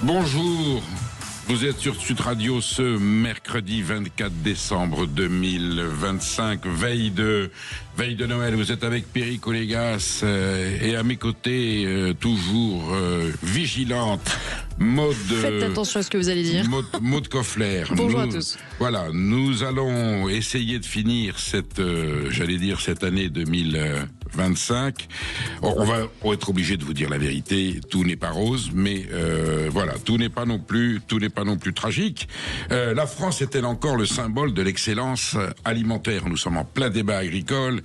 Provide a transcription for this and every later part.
Bonjour, vous êtes sur Sud Radio ce mercredi 24 décembre 2025, veille de Noël. Vous êtes avec Perico Légas et à mes côtés, toujours vigilante, Maud... Faites attention à ce que vous allez dire. Maud Koffler. Bonjour à tous. Voilà, nous allons essayer de finir cette année 2025. On va être obligé de vous dire la vérité. Tout n'est pas rose, mais voilà, tout n'est pas non plus tragique. La France est-elle encore le symbole de l'excellence alimentaire? Nous sommes en plein débat agricole.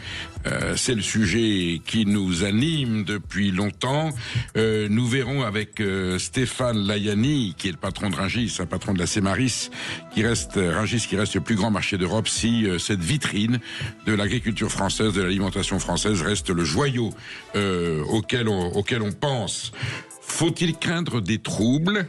C'est le sujet qui nous anime depuis longtemps. Nous verrons avec Stéphane Layani, qui est le patron de Rungis, un patron de la Cemaris, Rungis qui reste le plus grand marché d'Europe, si cette vitrine de l'agriculture française, de l'alimentation française reste le joyau auquel on pense. Faut-il craindre des troubles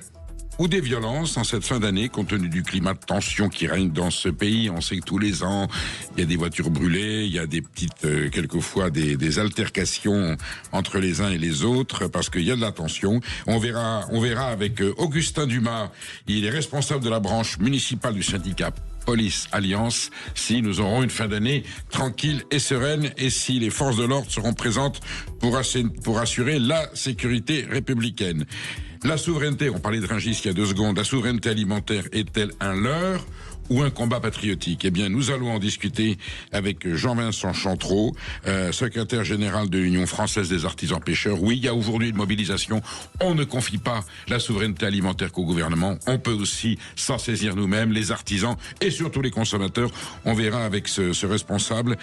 ou des violences en cette fin d'année, compte tenu du climat de tension qui règne dans ce pays? On sait que tous les ans, il y a des voitures brûlées, il y a des petites, quelquefois des altercations entre les uns et les autres, parce qu'il y a de la tension. On verra avec Augustin Dumas, il est responsable de la branche municipale du syndicat Police Alliance, si nous aurons une fin d'année tranquille et sereine, et si les forces de l'ordre seront présentes pour assurer la sécurité républicaine. La souveraineté, on parlait de Rungis il y a 2 secondes, la souveraineté alimentaire est-elle un leurre ou un combat patriotique? Eh bien, nous allons en discuter avec Jean-Vincent Chantreau, secrétaire général de l'Union française des artisans pêcheurs. Oui, il y a aujourd'hui une mobilisation. On ne confie pas la souveraineté alimentaire qu'au gouvernement. On peut aussi s'en saisir nous-mêmes, les artisans et surtout les consommateurs. On verra avec ce responsable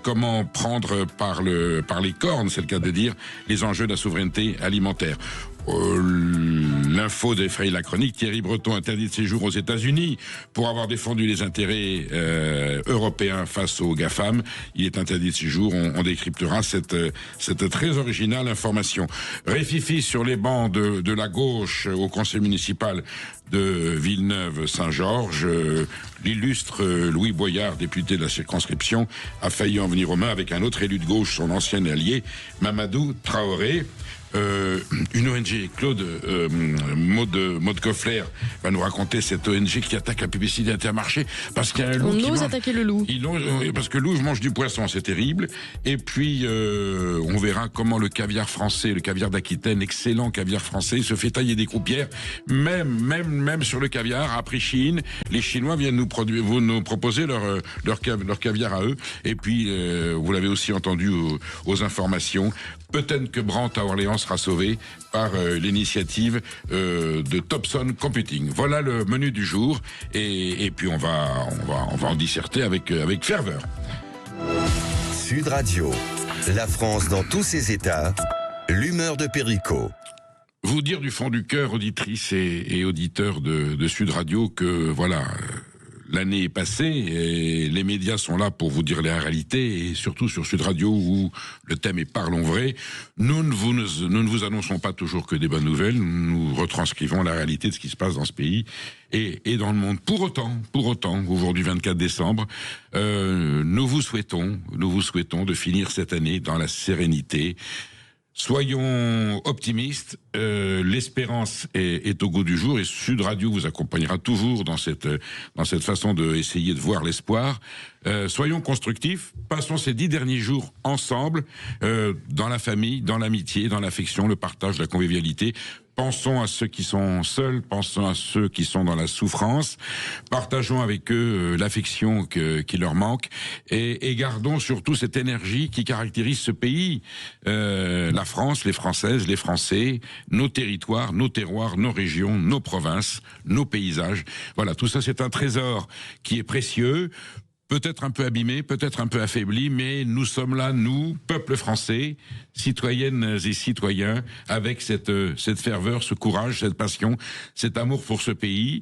comment prendre par les cornes, c'est le cas de dire, les enjeux de la souveraineté alimentaire. L'info d'effrayer la chronique, Thierry Breton interdit de séjour aux États-Unis pour avoir défendu les intérêts européens face aux GAFAM. Il est interdit de séjour, on décryptera cette très originale information. Réfifi sur les bancs de la gauche au conseil municipal de Villeneuve-Saint-Georges. L'illustre Louis Boyard, député de la circonscription, a failli en venir aux mains avec un autre élu de gauche, son ancien allié, Mamadou Traoré. Une ONG, Claude Maud Koffler va nous raconter cette ONG qui attaque la publicité Intermarché parce qu'il y a un loup. On ose attaquer le loup. Parce que le loup mange du poisson, c'est terrible. Et puis on verra comment le caviar français, le caviar d'Aquitaine, excellent caviar français, se fait tailler des croupières. Même sur le caviar, après Chine, les Chinois viennent nous proposer leur caviar à eux. Et puis vous l'avez aussi entendu aux informations. Peut-être que Brandt à Orléans sera sauvé par l'initiative de Topson Computing. Voilà le menu du jour et puis on va en disserter avec ferveur. Sud Radio, la France dans tous ses états, l'humeur de Perico. Vous dire du fond du cœur, auditrices et auditeurs de Sud Radio, que voilà, l'année est passée et les médias sont là pour vous dire la réalité, et surtout sur Sud Radio où le thème est Parlons vrai. Nous ne vous annonçons pas toujours que des bonnes nouvelles, nous retranscrivons la réalité de ce qui se passe dans ce pays et dans le monde. Pour autant, aujourd'hui 24 décembre, nous vous souhaitons de finir cette année dans la sérénité. Soyons optimistes, l'espérance est au goût du jour et Sud Radio vous accompagnera toujours dans cette façon d'essayer de voir l'espoir. Soyons constructifs, passons ces 10 derniers jours ensemble, dans la famille, dans l'amitié, dans l'affection, le partage, la convivialité. Pensons à ceux qui sont seuls, pensons à ceux qui sont dans la souffrance, partageons avec eux l'affection qui leur manque et gardons surtout cette énergie qui caractérise ce pays, la France, les Françaises, les Français, nos territoires, nos terroirs, nos régions, nos provinces, nos paysages. Voilà, tout ça c'est un trésor qui est précieux. Peut-être un peu abîmé, peut-être un peu affaibli, mais nous sommes là, nous, peuple français, citoyennes et citoyens, avec cette ferveur, ce courage, cette passion, cet amour pour ce pays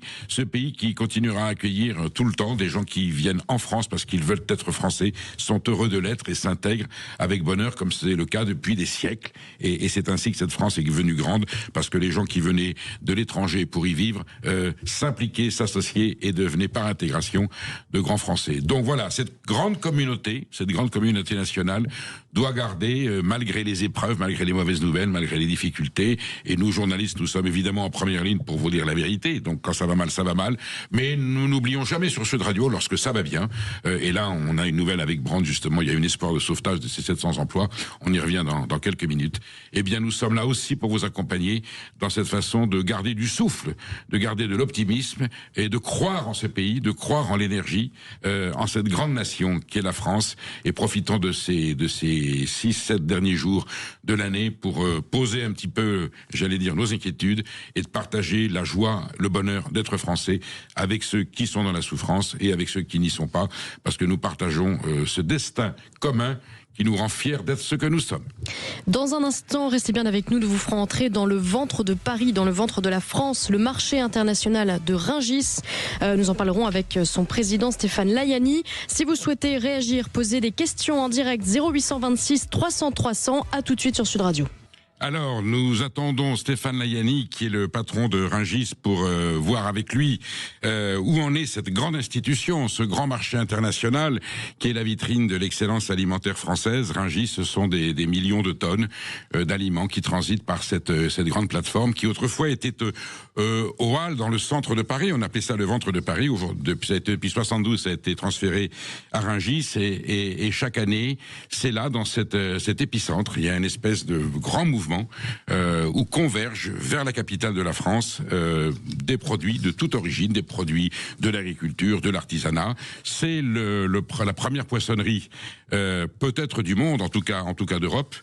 qui continuera à accueillir tout le temps des gens qui viennent en France parce qu'ils veulent être français, sont heureux de l'être et s'intègrent avec bonheur, comme c'est le cas depuis des siècles. Et c'est ainsi que cette France est devenue grande, parce que les gens qui venaient de l'étranger pour y vivre s'impliquaient, s'associaient et devenaient par intégration de grands Français. Donc voilà, cette grande communauté nationale doit garder, malgré les épreuves, malgré les mauvaises nouvelles, malgré les difficultés, et nous journalistes, nous sommes évidemment en première ligne pour vous dire la vérité. Donc quand ça va mal, mais nous n'oublions jamais sur Sud Radio lorsque ça va bien. Et là, on a une nouvelle avec Brandt, justement, il y a une espoir de sauvetage de ces 700 emplois. On y revient dans quelques minutes. Eh bien, nous sommes là aussi pour vous accompagner dans cette façon de garder du souffle, de garder de l'optimisme et de croire en ce pays, de croire en l'énergie, en cette grande nation qu'est la France. Et profitons de ces 6-7 derniers jours de l'année pour poser un petit peu, j'allais dire, nos inquiétudes et de partager la joie, le bonheur d'être français avec ceux qui sont dans la souffrance et avec ceux qui n'y sont pas, parce que nous partageons ce destin commun qui nous rend fiers d'être ce que nous sommes. Dans un instant, restez bien avec nous, nous vous ferons entrer dans le ventre de Paris, dans le ventre de la France, le marché international de Rungis. Nous en parlerons avec son président Stéphane Layani. Si vous souhaitez réagir, poser des questions en direct, 0826 300 300, à tout de suite sur Sud Radio. Alors, nous attendons Stéphane Layani, qui est le patron de Rungis, pour voir avec lui où en est cette grande institution, ce grand marché international, qui est la vitrine de l'excellence alimentaire française. Rungis, ce sont des millions de tonnes d'aliments qui transitent par cette grande plateforme, qui autrefois était au Halles, dans le centre de Paris. On appelait ça le ventre de Paris. Depuis 72, ça a été transféré à Rungis, et chaque année, c'est là, dans cet épicentre, il y a une espèce de grand mouvement où convergent vers la capitale de la France des produits de toute origine, des produits de l'agriculture, de l'artisanat. C'est la première poissonnerie peut-être du monde, en tout cas d'Europe.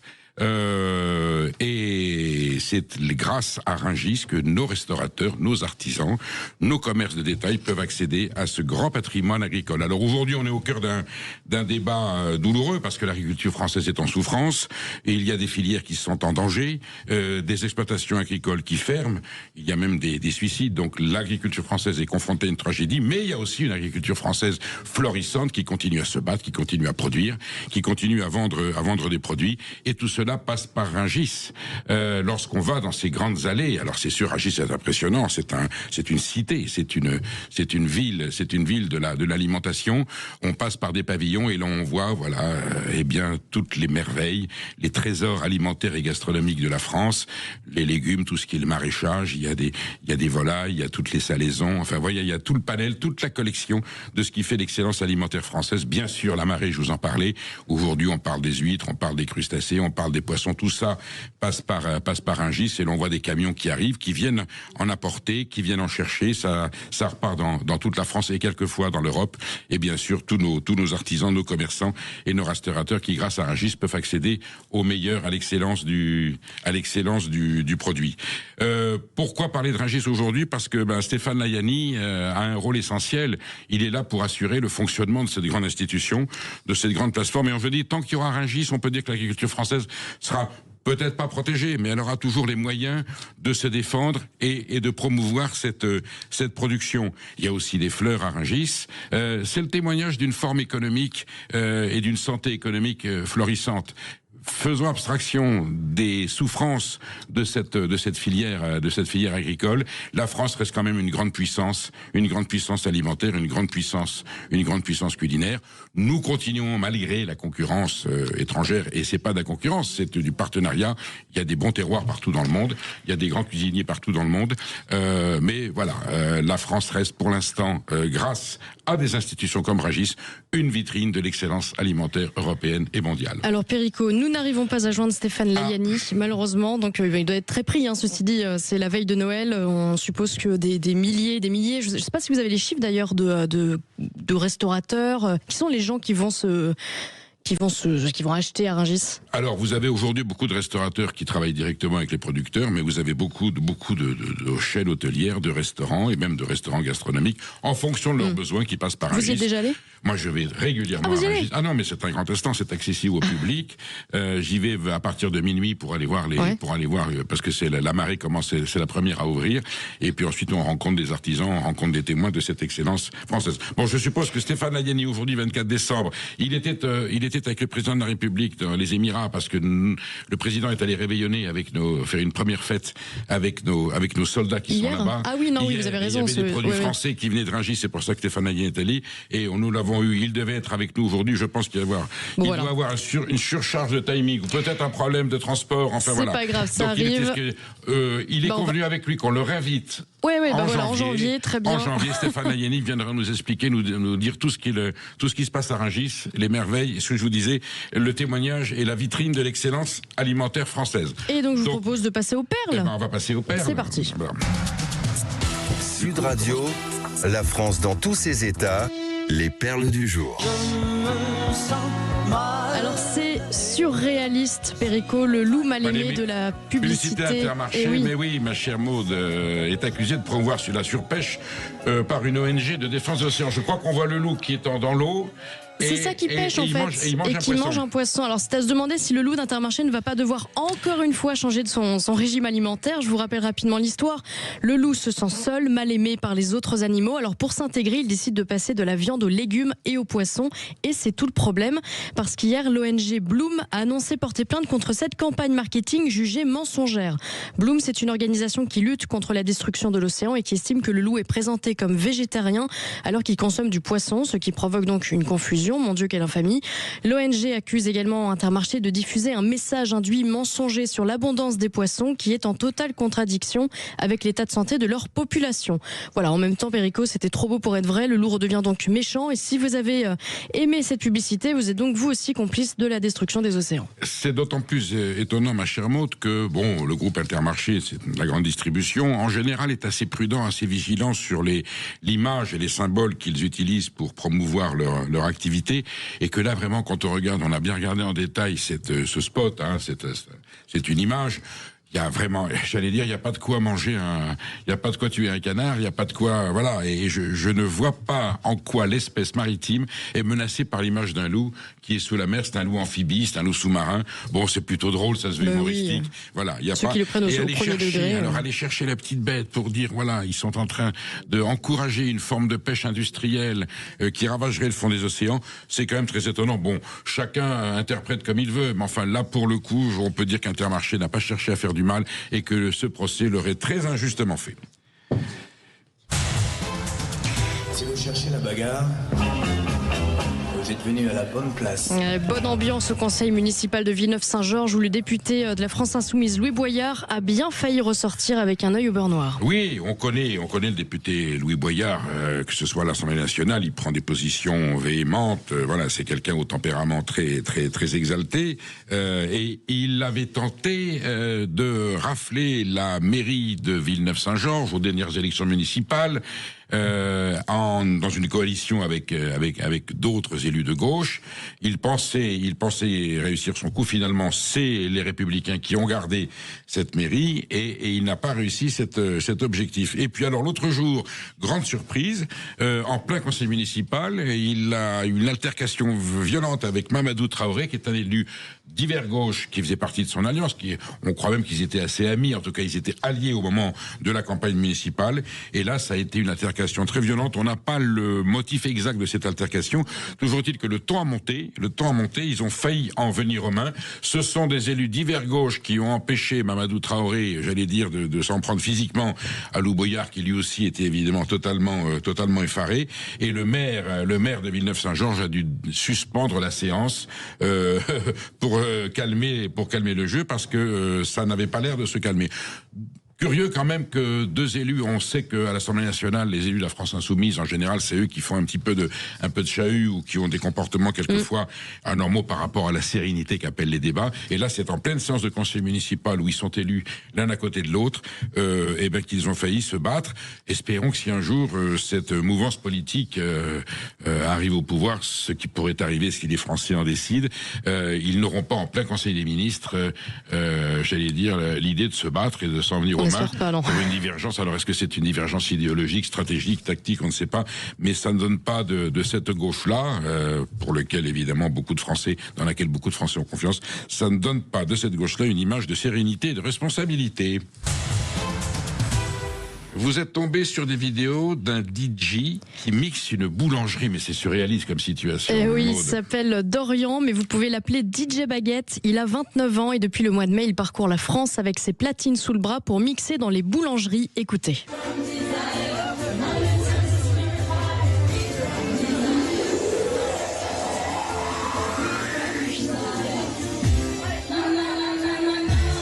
Et c'est grâce à Rungis que nos restaurateurs, nos artisans, nos commerces de détail peuvent accéder à ce grand patrimoine agricole. Alors aujourd'hui, on est au cœur d'un débat douloureux, parce que l'agriculture française est en souffrance et il y a des filières qui sont en danger, des exploitations agricoles qui ferment, il y a même des suicides. Donc l'agriculture française est confrontée à une tragédie, mais il y a aussi une agriculture française florissante qui continue à se battre, qui continue à produire, qui continue à vendre des produits, et tout cela passe par Rungis. Lorsqu'on va dans ces grandes allées, alors c'est sûr, Rungis c'est impressionnant, c'est une cité, c'est une ville de l'alimentation. On passe par des pavillons et l'on voit, voilà, eh bien toutes les merveilles, les trésors alimentaires et gastronomiques de la France, les légumes, tout ce qui est le maraîchage, il y a des volailles, il y a toutes les salaisons, enfin voyez, il y a tout le panel, toute la collection de ce qui fait l'excellence alimentaire française. Bien sûr, la marée, je vous en parlais. Aujourd'hui, on parle des huîtres, on parle des crustacés, on parle des poissons, tout ça passe par Rungis, et l'on voit des camions qui arrivent, qui viennent en apporter, qui viennent en chercher, ça repart dans toute la France et quelquefois dans l'Europe, et bien sûr tous nos artisans, nos commerçants et nos restaurateurs qui, grâce à Rungis, peuvent accéder au meilleur, à l'excellence du produit. Pourquoi parler de Rungis aujourd'hui? Parce que Stéphane Layani a un rôle essentiel. Il est là pour assurer le fonctionnement de cette grande institution, de cette grande plateforme, et on veut dire, tant qu'il y aura Rungis, on peut dire que l'agriculture française sera peut-être pas protégée, mais elle aura toujours les moyens de se défendre et de promouvoir cette production. Il y a aussi des fleurs à Rungis. C'est le témoignage d'une forme économique et d'une santé économique florissante. Faisons abstraction des souffrances de cette filière agricole. La France reste quand même une grande puissance alimentaire, une grande puissance culinaire. Nous continuons, malgré la concurrence étrangère, et c'est pas de la concurrence, c'est du partenariat. Il y a des bons terroirs partout dans le monde, il y a des grands cuisiniers partout dans le monde, mais voilà, la France reste pour l'instant, grâce à des institutions comme Rungis, une vitrine de l'excellence alimentaire européenne et mondiale. Alors Perico, nous n'arrivons pas à joindre Stéphane Layani, malheureusement, donc il doit être très pris, ceci dit, c'est la veille de Noël, on suppose que des milliers, je ne sais pas si vous avez les chiffres d'ailleurs de restaurateurs, qui sont les gens qui vont acheter à Rungis? Alors, vous avez aujourd'hui beaucoup de restaurateurs qui travaillent directement avec les producteurs, mais vous avez beaucoup de chaînes hôtelières, de restaurants et même de restaurants gastronomiques, en fonction de leurs besoins, qui passent par Rungis. Vous y êtes déjà allé? Moi, je vais régulièrement à Rungis. Ah non, mais c'est un grand instant, c'est accessible au public. J'y vais à partir de minuit pour aller voir parce que c'est la marée commence, c'est la première à ouvrir. Et puis ensuite, on rencontre des artisans, on rencontre des témoins de cette excellence française. Bon, je suppose que Stéphane Layani, aujourd'hui, 24 décembre, il était était avec le président de la République dans les Émirats, parce que le président est allé réveillonner faire une première fête avec nos soldats qui sont là-bas. Ah oui, non, oui, vous avez raison. Il y avait des produits français qui venaient de Rungis, c'est pour ça que Stéphane Hayani est allé, et nous l'avons eu. Il devait être avec nous aujourd'hui. Je pense qu'il doit avoir une surcharge de timing, ou peut-être un problème de transport. Enfin voilà. C'est pas grave, ça donc, arrive. Il est convenu avec lui qu'on le réinvite. En janvier, très bien. En janvier, Stéphane Hayani viendra nous expliquer, nous dire tout ce qui se passe à Rungis, les merveilles, et ce que je vous disais, le témoignage et la vitrine de l'excellence alimentaire française. Et donc, je vous propose de passer aux perles. On va passer aux perles. C'est parti. Sud Radio, la France dans tous ses états, les perles du jour. Alors c'est surréaliste, Perico, le loup mal aimé de la publicité. Intermarché, mais oui, ma chère Maude est accusée de promouvoir sur la surpêche par une ONG de défense de l'océan. Je crois qu'on voit le loup qui est dans l'eau. C'est ça qui pêche en fait, et qui mange un poisson. Alors c'est à se demander si le loup d'Intermarché ne va pas devoir encore une fois changer de son régime alimentaire. Je vous rappelle rapidement l'histoire. Le loup se sent seul, mal aimé par les autres animaux. Alors pour s'intégrer, il décide de passer de la viande aux légumes et aux poissons. Et c'est tout le problème, parce qu'hier l'ONG Bloom a annoncé porter plainte contre cette campagne marketing jugée mensongère. Bloom, c'est une organisation qui lutte contre la destruction de l'océan et qui estime que le loup est présenté comme végétarien alors qu'il consomme du poisson, ce qui provoque donc une confusion. Mon Dieu, quelle infamie. L'ONG accuse également Intermarché de diffuser un message induit mensonger sur l'abondance des poissons qui est en totale contradiction avec l'état de santé de leur population. Voilà, en même temps, Perico, c'était trop beau pour être vrai. Le loup redevient donc méchant. Et si vous avez aimé cette publicité, vous êtes donc vous aussi complice de la destruction des océans. C'est d'autant plus étonnant, ma chère Maud, que le groupe Intermarché, c'est la grande distribution, en général est assez prudent, assez vigilant sur l'image et les symboles qu'ils utilisent pour promouvoir leur activité. Et que là, vraiment, quand on regarde, on a bien regardé en détail ce spot, c'est une image. Il y a vraiment, j'allais dire, il n'y a pas de quoi manger il n'y a pas de quoi tuer un canard, il n'y a pas de quoi, voilà. Et je ne vois pas en quoi l'espèce maritime est menacée par l'image d'un loup qui est sous la mer. C'est un loup amphibie, c'est un loup sous-marin. Bon, c'est plutôt drôle, ça se veut humoristique. Oui. Voilà, il y a ceux pas. Qui le prennent au premier degré. Alors aller chercher la petite bête pour dire, voilà, ils sont en train de encourager une forme de pêche industrielle qui ravagerait le fond des océans. C'est quand même très étonnant. Bon, chacun interprète comme il veut, mais enfin là, pour le coup, on peut dire qu'Intermarché n'a pas cherché à faire du mal et que ce procès l'aurait très injustement fait. Si vous cherchez la bagarre, vous êtes venu à la bonne place. Bonne ambiance au conseil municipal de Villeneuve-Saint-Georges où le député de la France Insoumise, Louis Boyard, a bien failli ressortir avec un œil au beurre noir. Oui, on connaît le député Louis Boyard, que ce soit à l'Assemblée nationale, il prend des positions véhémentes. Voilà, c'est quelqu'un au tempérament très, très, très exalté. Et il avait tenté de rafler la mairie de Villeneuve-Saint-Georges aux dernières élections municipales. Dans une coalition avec d'autres élus de gauche. Il pensait réussir son coup. Finalement, c'est les Républicains qui ont gardé cette mairie et il n'a pas réussi cet objectif. Et puis alors l'autre jour, grande surprise, en plein conseil municipal, il a eu une altercation violente avec Mamadou Traoré, qui est un élu d'hiver gauche qui faisait partie de son alliance. On croit même qu'ils étaient assez amis. En tout cas, ils étaient alliés au moment de la campagne municipale. Et là, ça a été une altercation très violente. On n'a pas le motif exact de cette altercation. Toujours est-il que le temps a monté. Ils ont failli en venir aux mains. Ce sont des élus d'hiver gauche qui ont empêché Mamadou Traoré, j'allais dire, de s'en prendre physiquement à Louis Boyard, qui lui aussi était évidemment totalement effaré. Et le maire de Villeneuve-Saint-Georges a dû suspendre la séance pour calmer le jeu, parce que ça n'avait pas l'air de se calmer. Curieux quand même que deux élus, on sait qu'à l'Assemblée nationale, les élus de la France Insoumise, en général, c'est eux qui font un peu de chahut ou qui ont des comportements quelquefois anormaux par rapport à la sérénité qu'appellent les débats. Et là, c'est en pleine séance de conseil municipal où ils sont élus l'un à côté de l'autre, qu'ils ont failli se battre. Espérons que si un jour cette mouvance politique arrive au pouvoir, ce qui pourrait arriver si les Français en décident, ils n'auront pas en plein conseil des ministres, j'allais dire, l'idée de se battre et de s'en venir aux mains pour une divergence. Alors est-ce que c'est une divergence idéologique, stratégique, tactique, on ne sait pas, mais ça ne donne pas de cette gauche-là, pour laquelle évidemment dans laquelle beaucoup de Français ont confiance, ça ne donne pas de cette gauche-là une image de sérénité et de responsabilité. Vous êtes tombé sur des vidéos d'un DJ qui mixe une boulangerie, mais c'est surréaliste comme situation. Oui, il s'appelle Dorian, mais vous pouvez l'appeler DJ Baguette. Il a 29 ans et depuis le mois de mai, il parcourt la France avec ses platines sous le bras pour mixer dans les boulangeries. Écoutez.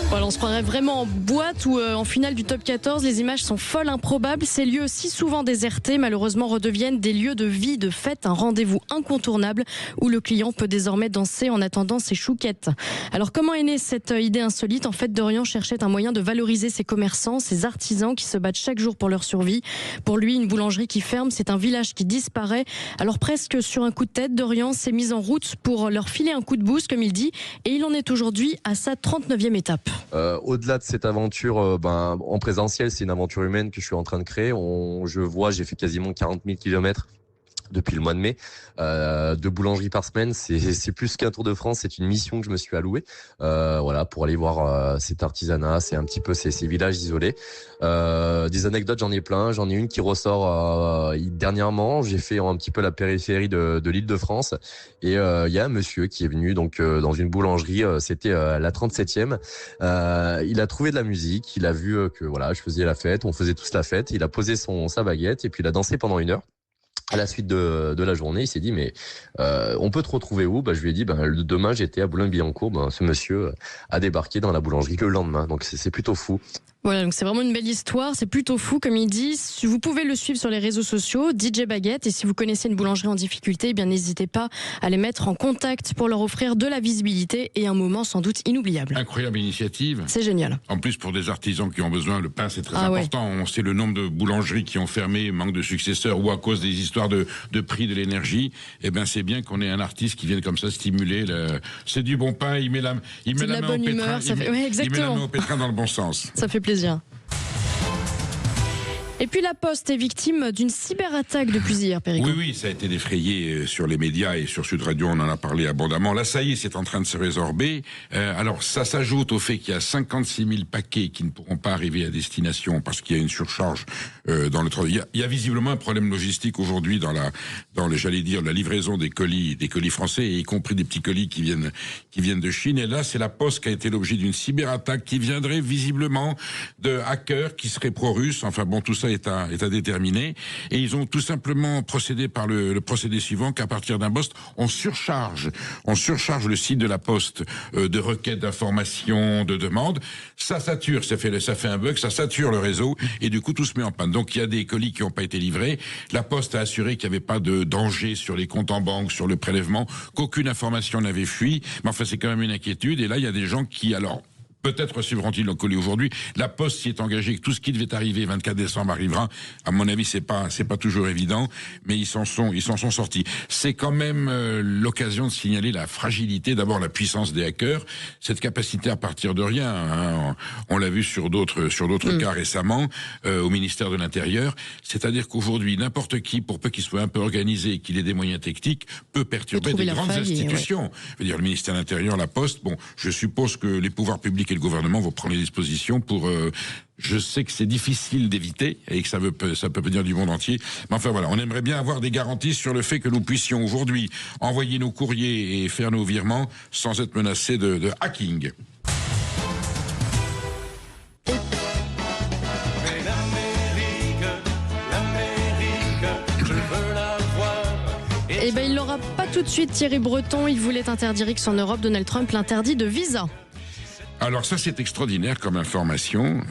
Voilà, on se croirait vraiment en boîte ou en finale du top 14. Les images sont folles, improbables. Ces lieux, si souvent désertés, malheureusement redeviennent des lieux de vie, de fête, un rendez-vous incontournable où le client peut désormais danser en attendant ses chouquettes. Alors comment est née cette idée insolite ? En fait, Dorian cherchait un moyen de valoriser ses commerçants, ses artisans qui se battent chaque jour pour leur survie. Pour lui, une boulangerie qui ferme, c'est un village qui disparaît. Alors presque sur un coup de tête, Dorian s'est mis en route pour leur filer un coup de boost, comme il dit, et il en est aujourd'hui à sa 39e étape. Au-delà de cette aventure, en présentiel, c'est une aventure humaine que je suis en train de créer. J'ai fait quasiment 40 000 kilomètres depuis le mois de mai, 2 boulangeries par semaine, c'est plus qu'un tour de France, c'est une mission que je me suis allouée, pour aller voir cet artisanat, c'est un petit peu ces villages isolés. Des anecdotes, j'en ai plein, j'en ai une qui ressort dernièrement, j'ai fait un petit peu la périphérie de l'Île-de-France, et il y a un monsieur qui est venu donc dans une boulangerie, c'était la 37e, il a trouvé de la musique, il a vu que je faisais la fête, on faisait tous la fête, il a posé sa baguette et puis il a dansé pendant 1 heure. À la suite de la journée, il s'est dit mais on peut te retrouver où ? Je lui ai dit demain j'étais à Boulogne-Billancourt, ce monsieur a débarqué dans la boulangerie le lendemain, donc c'est plutôt fou. Voilà, donc c'est vraiment une belle histoire, c'est plutôt fou comme il dit. Vous pouvez le suivre sur les réseaux sociaux, DJ Baguette, et si vous connaissez une boulangerie en difficulté, eh bien n'hésitez pas à les mettre en contact pour leur offrir de la visibilité et un moment sans doute inoubliable. Incroyable initiative. C'est génial. En plus pour des artisans qui ont besoin, le pain c'est très important. Ouais. On sait le nombre de boulangeries qui ont fermé, manque de successeurs ou à cause des histoires de prix de l'énergie. Eh bien c'est bien qu'on ait un artiste qui vienne comme ça stimuler. C'est du bon pain, il met la main au pétrin, il met la main au pétrin dans le bon sens. Ça fait plaisir. Et puis la Poste est victime d'une cyberattaque depuis hier, Perico. Oui, ça a été défrayé sur les médias et sur Sud Radio, on en a parlé abondamment. Là, ça y est, c'est en train de se résorber. Alors, ça s'ajoute au fait qu'il y a 56 000 paquets qui ne pourront pas arriver à destination parce qu'il y a une surcharge dans le travail. Il y a visiblement un problème logistique aujourd'hui dans la livraison des colis français, et y compris des petits colis qui viennent de Chine. Et là, c'est la Poste qui a été l'objet d'une cyberattaque qui viendrait visiblement de hackers qui seraient pro-russes. Enfin bon, tout ça est à déterminer, et ils ont tout simplement procédé par le procédé suivant, qu'à partir d'un poste, on surcharge le site de la Poste de requêtes d'informations, de demandes, ça sature, ça fait un bug, ça sature le réseau, et du coup tout se met en panne. Donc il y a des colis qui n'ont pas été livrés, la Poste a assuré qu'il n'y avait pas de danger sur les comptes en banque, sur le prélèvement, qu'aucune information n'avait fui, mais enfin c'est quand même une inquiétude, et là il y a des gens qui, alors, peut-être recevront-ils le colis aujourd'hui. La Poste s'y est engagée que tout ce qui devait arriver 24 décembre arrivera. À mon avis, c'est pas toujours évident, mais ils s'en sont sortis. C'est quand même l'occasion de signaler la fragilité, d'abord la puissance des hackers, cette capacité à partir de rien. Hein. On l'a vu sur d'autres cas récemment au ministère de l'Intérieur. C'est-à-dire qu'aujourd'hui, n'importe qui, pour peu qu'il soit un peu organisé et qu'il ait des moyens techniques, peut perturber des grandes institutions. Ouais. Je veux dire, le ministère de l'Intérieur, la Poste. Bon, je suppose que les pouvoirs publics et le gouvernement vont prendre les dispositions pour... je sais que c'est difficile d'éviter et que ça peut venir du monde entier. Mais enfin voilà, on aimerait bien avoir des garanties sur le fait que nous puissions aujourd'hui envoyer nos courriers et faire nos virements sans être menacés de hacking. Eh ben, il l'aura pas tout de suite, Thierry Breton. Il voulait interdire X en Europe. Donald Trump l'interdit de visa. Alors ça, c'est extraordinaire comme information.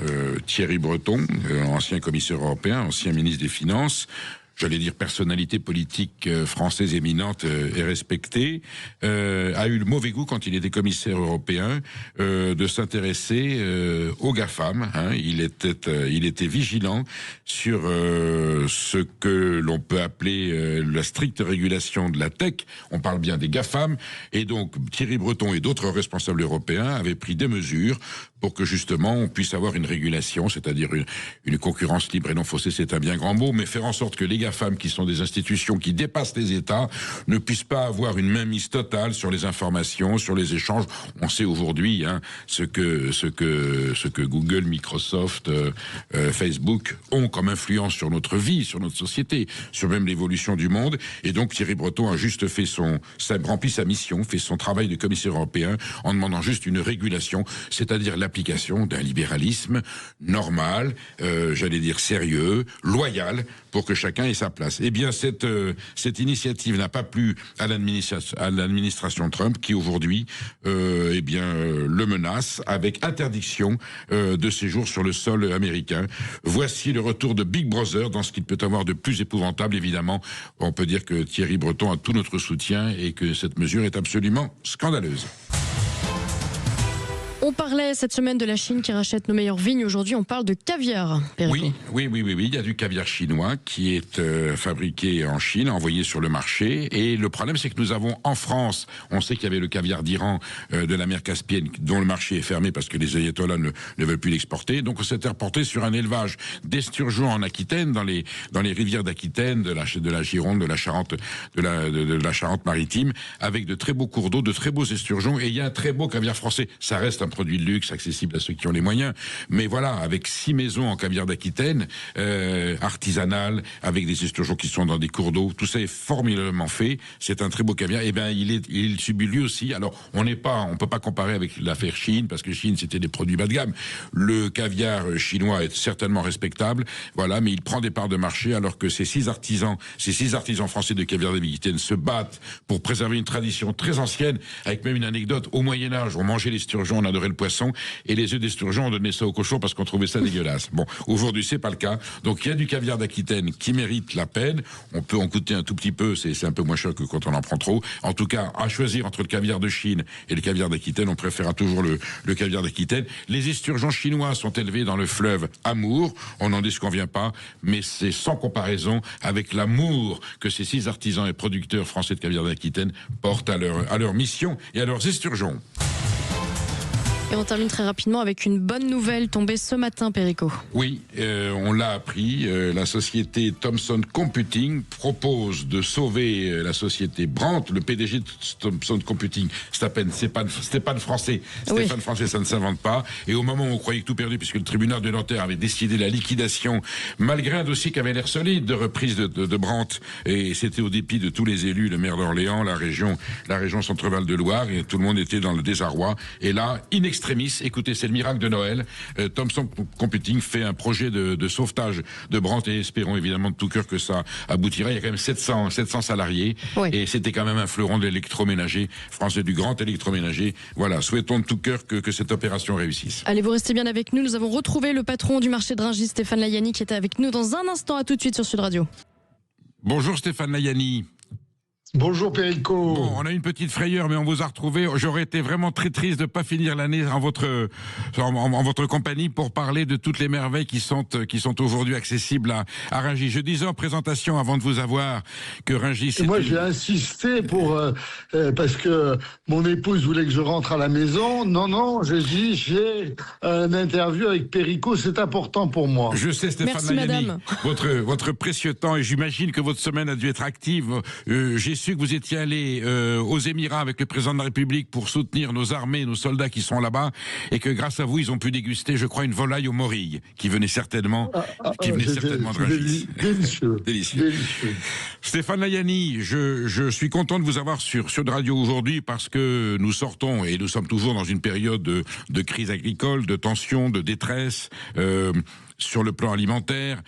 Thierry Breton, ancien commissaire européen, ancien ministre des Finances, j'allais dire personnalité politique française éminente et respectée, a eu le mauvais goût quand il était commissaire européen de s'intéresser aux GAFAM. Hein. Il était vigilant sur ce que l'on peut appeler la stricte régulation de la tech. On parle bien des GAFAM, et donc Thierry Breton et d'autres responsables européens avaient pris des mesures pour que justement on puisse avoir une régulation, c'est-à-dire une concurrence libre et non faussée, c'est un bien grand mot, mais faire en sorte que les GAFAM, qui sont des institutions qui dépassent les États, ne puissent pas avoir une mainmise totale sur les informations, sur les échanges. On sait aujourd'hui ce que Google, Microsoft, Facebook ont comme influence sur notre vie, sur notre société, sur même l'évolution du monde. Et donc Thierry Breton a juste rempli sa mission, fait son travail de commissaire européen en demandant juste une régulation, c'est-à-dire l'application d'un libéralisme normal, j'allais dire sérieux, loyal, pour que chacun ait sa place. Eh bien, cette initiative n'a pas plu à l'administration Trump, qui aujourd'hui, le menace avec interdiction de séjour sur le sol américain. Voici le retour de Big Brother dans ce qu'il peut avoir de plus épouvantable. Évidemment, on peut dire que Thierry Breton a tout notre soutien et que cette mesure est absolument scandaleuse. On parlait cette semaine de la Chine qui rachète nos meilleures vignes. Aujourd'hui, on parle de caviar. Oui. Il y a du caviar chinois qui est fabriqué en Chine, envoyé sur le marché. Et le problème, c'est que nous avons en France, on sait qu'il y avait le caviar d'Iran, de la mer Caspienne, dont le marché est fermé parce que les ayatollahs ne veulent plus l'exporter. Donc, on s'est reporté sur un élevage d'esturgeons en Aquitaine, dans les rivières d'Aquitaine, de la Gironde, de la Charente, de la Charente-Maritime, avec de très beaux cours d'eau, de très beaux esturgeons. Et il y a un très beau caviar français. Ça reste un produit de luxe, accessible à ceux qui ont les moyens. Mais voilà, avec 6 maisons en caviar d'Aquitaine, artisanales, avec des esturgeons qui sont dans des cours d'eau, tout ça est formidablement fait. C'est un très beau caviar. Et il subit lui aussi. Alors, on peut pas comparer avec l'affaire Chine, parce que Chine, c'était des produits bas de gamme. Le caviar chinois est certainement respectable. Voilà, mais il prend des parts de marché, alors que ces six artisans français de caviar d'Aquitaine se battent pour préserver une tradition très ancienne, avec même une anecdote. Au Moyen-Âge, on mangeait l'esturgeon, on adorait le poisson, et les œufs d'esturgeon, on donnait ça aux cochons parce qu'on trouvait ça dégueulasse. Bon, aujourd'hui, c'est pas le cas. Donc, il y a du caviar d'Aquitaine qui mérite la peine. On peut en goûter un tout petit peu, c'est un peu moins cher que quand on en prend trop. En tout cas, à choisir entre le caviar de Chine et le caviar d'Aquitaine, on préférera toujours le caviar d'Aquitaine. Les esturgeons chinois sont élevés dans le fleuve Amour. On n'en disconvient pas, mais c'est sans comparaison avec l'amour que ces 6 artisans et producteurs français de caviar d'Aquitaine portent à leur mission et à leurs esturgeons. Et on termine très rapidement avec une bonne nouvelle tombée ce matin, Perico. Oui, on l'a appris. La société Thomson Computing propose de sauver la société Brandt. Le PDG de Thomson Computing, Stéphane Français. Stéphane Français, ça ne s'invente pas. Et au moment où on croyait que tout perdu, puisque le tribunal de Nanterre avait décidé la liquidation, malgré un dossier qui avait l'air solide de reprise de Brandt, et c'était au dépit de tous les élus, le maire d'Orléans, la région Centre-Val de Loire, et tout le monde était dans le désarroi. Et là, écoutez, c'est le miracle de Noël. Thomson Computing fait un projet de sauvetage de Brandt, et espérons évidemment de tout cœur que ça aboutira. Il y a quand même 700 salariés, oui. Et c'était quand même un fleuron de l'électroménager français, du grand électroménager. Voilà, souhaitons de tout cœur que cette opération réussisse. Allez, vous restez bien avec nous. Nous avons retrouvé le patron du marché de Rungis, Stéphane Layani, qui était avec nous dans un instant. À tout de suite sur Sud Radio. Bonjour Stéphane Layani. Bonjour Perico. Bon, on a une petite frayeur, mais on vous a retrouvé. J'aurais été vraiment très triste de ne pas finir l'année en votre compagnie pour parler de toutes les merveilles qui sont aujourd'hui accessibles à Rungis. Je disais en présentation, avant de vous avoir, que Rungis... Et moi, j'ai insisté parce que mon épouse voulait que je rentre à la maison. Non, j'ai dit, j'ai une interview avec Perico, c'est important pour moi. Je sais, Stéphane Layani, votre précieux temps, et j'imagine que votre semaine a dû être active. J'ai su que vous étiez allé aux Émirats avec le président de la République pour soutenir nos armées, nos soldats qui sont là-bas, et que grâce à vous, ils ont pu déguster, je crois, une volaille aux morilles qui venait certainement de Rungis. Délicieux. Stéphane Layani, je suis content de vous avoir sur Sud Radio aujourd'hui, parce que nous sortons, et nous sommes toujours dans une période de crise agricole, de tension, de détresse, sur le plan alimentaire,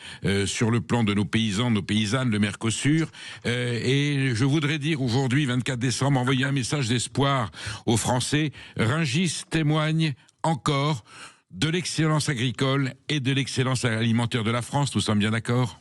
sur le plan de nos paysans, nos paysannes, le Mercosur. Et je voudrais dire aujourd'hui, 24 décembre, envoyer un message d'espoir aux Français. Rungis témoigne encore de l'excellence agricole et de l'excellence alimentaire de la France. Nous sommes bien d'accord ?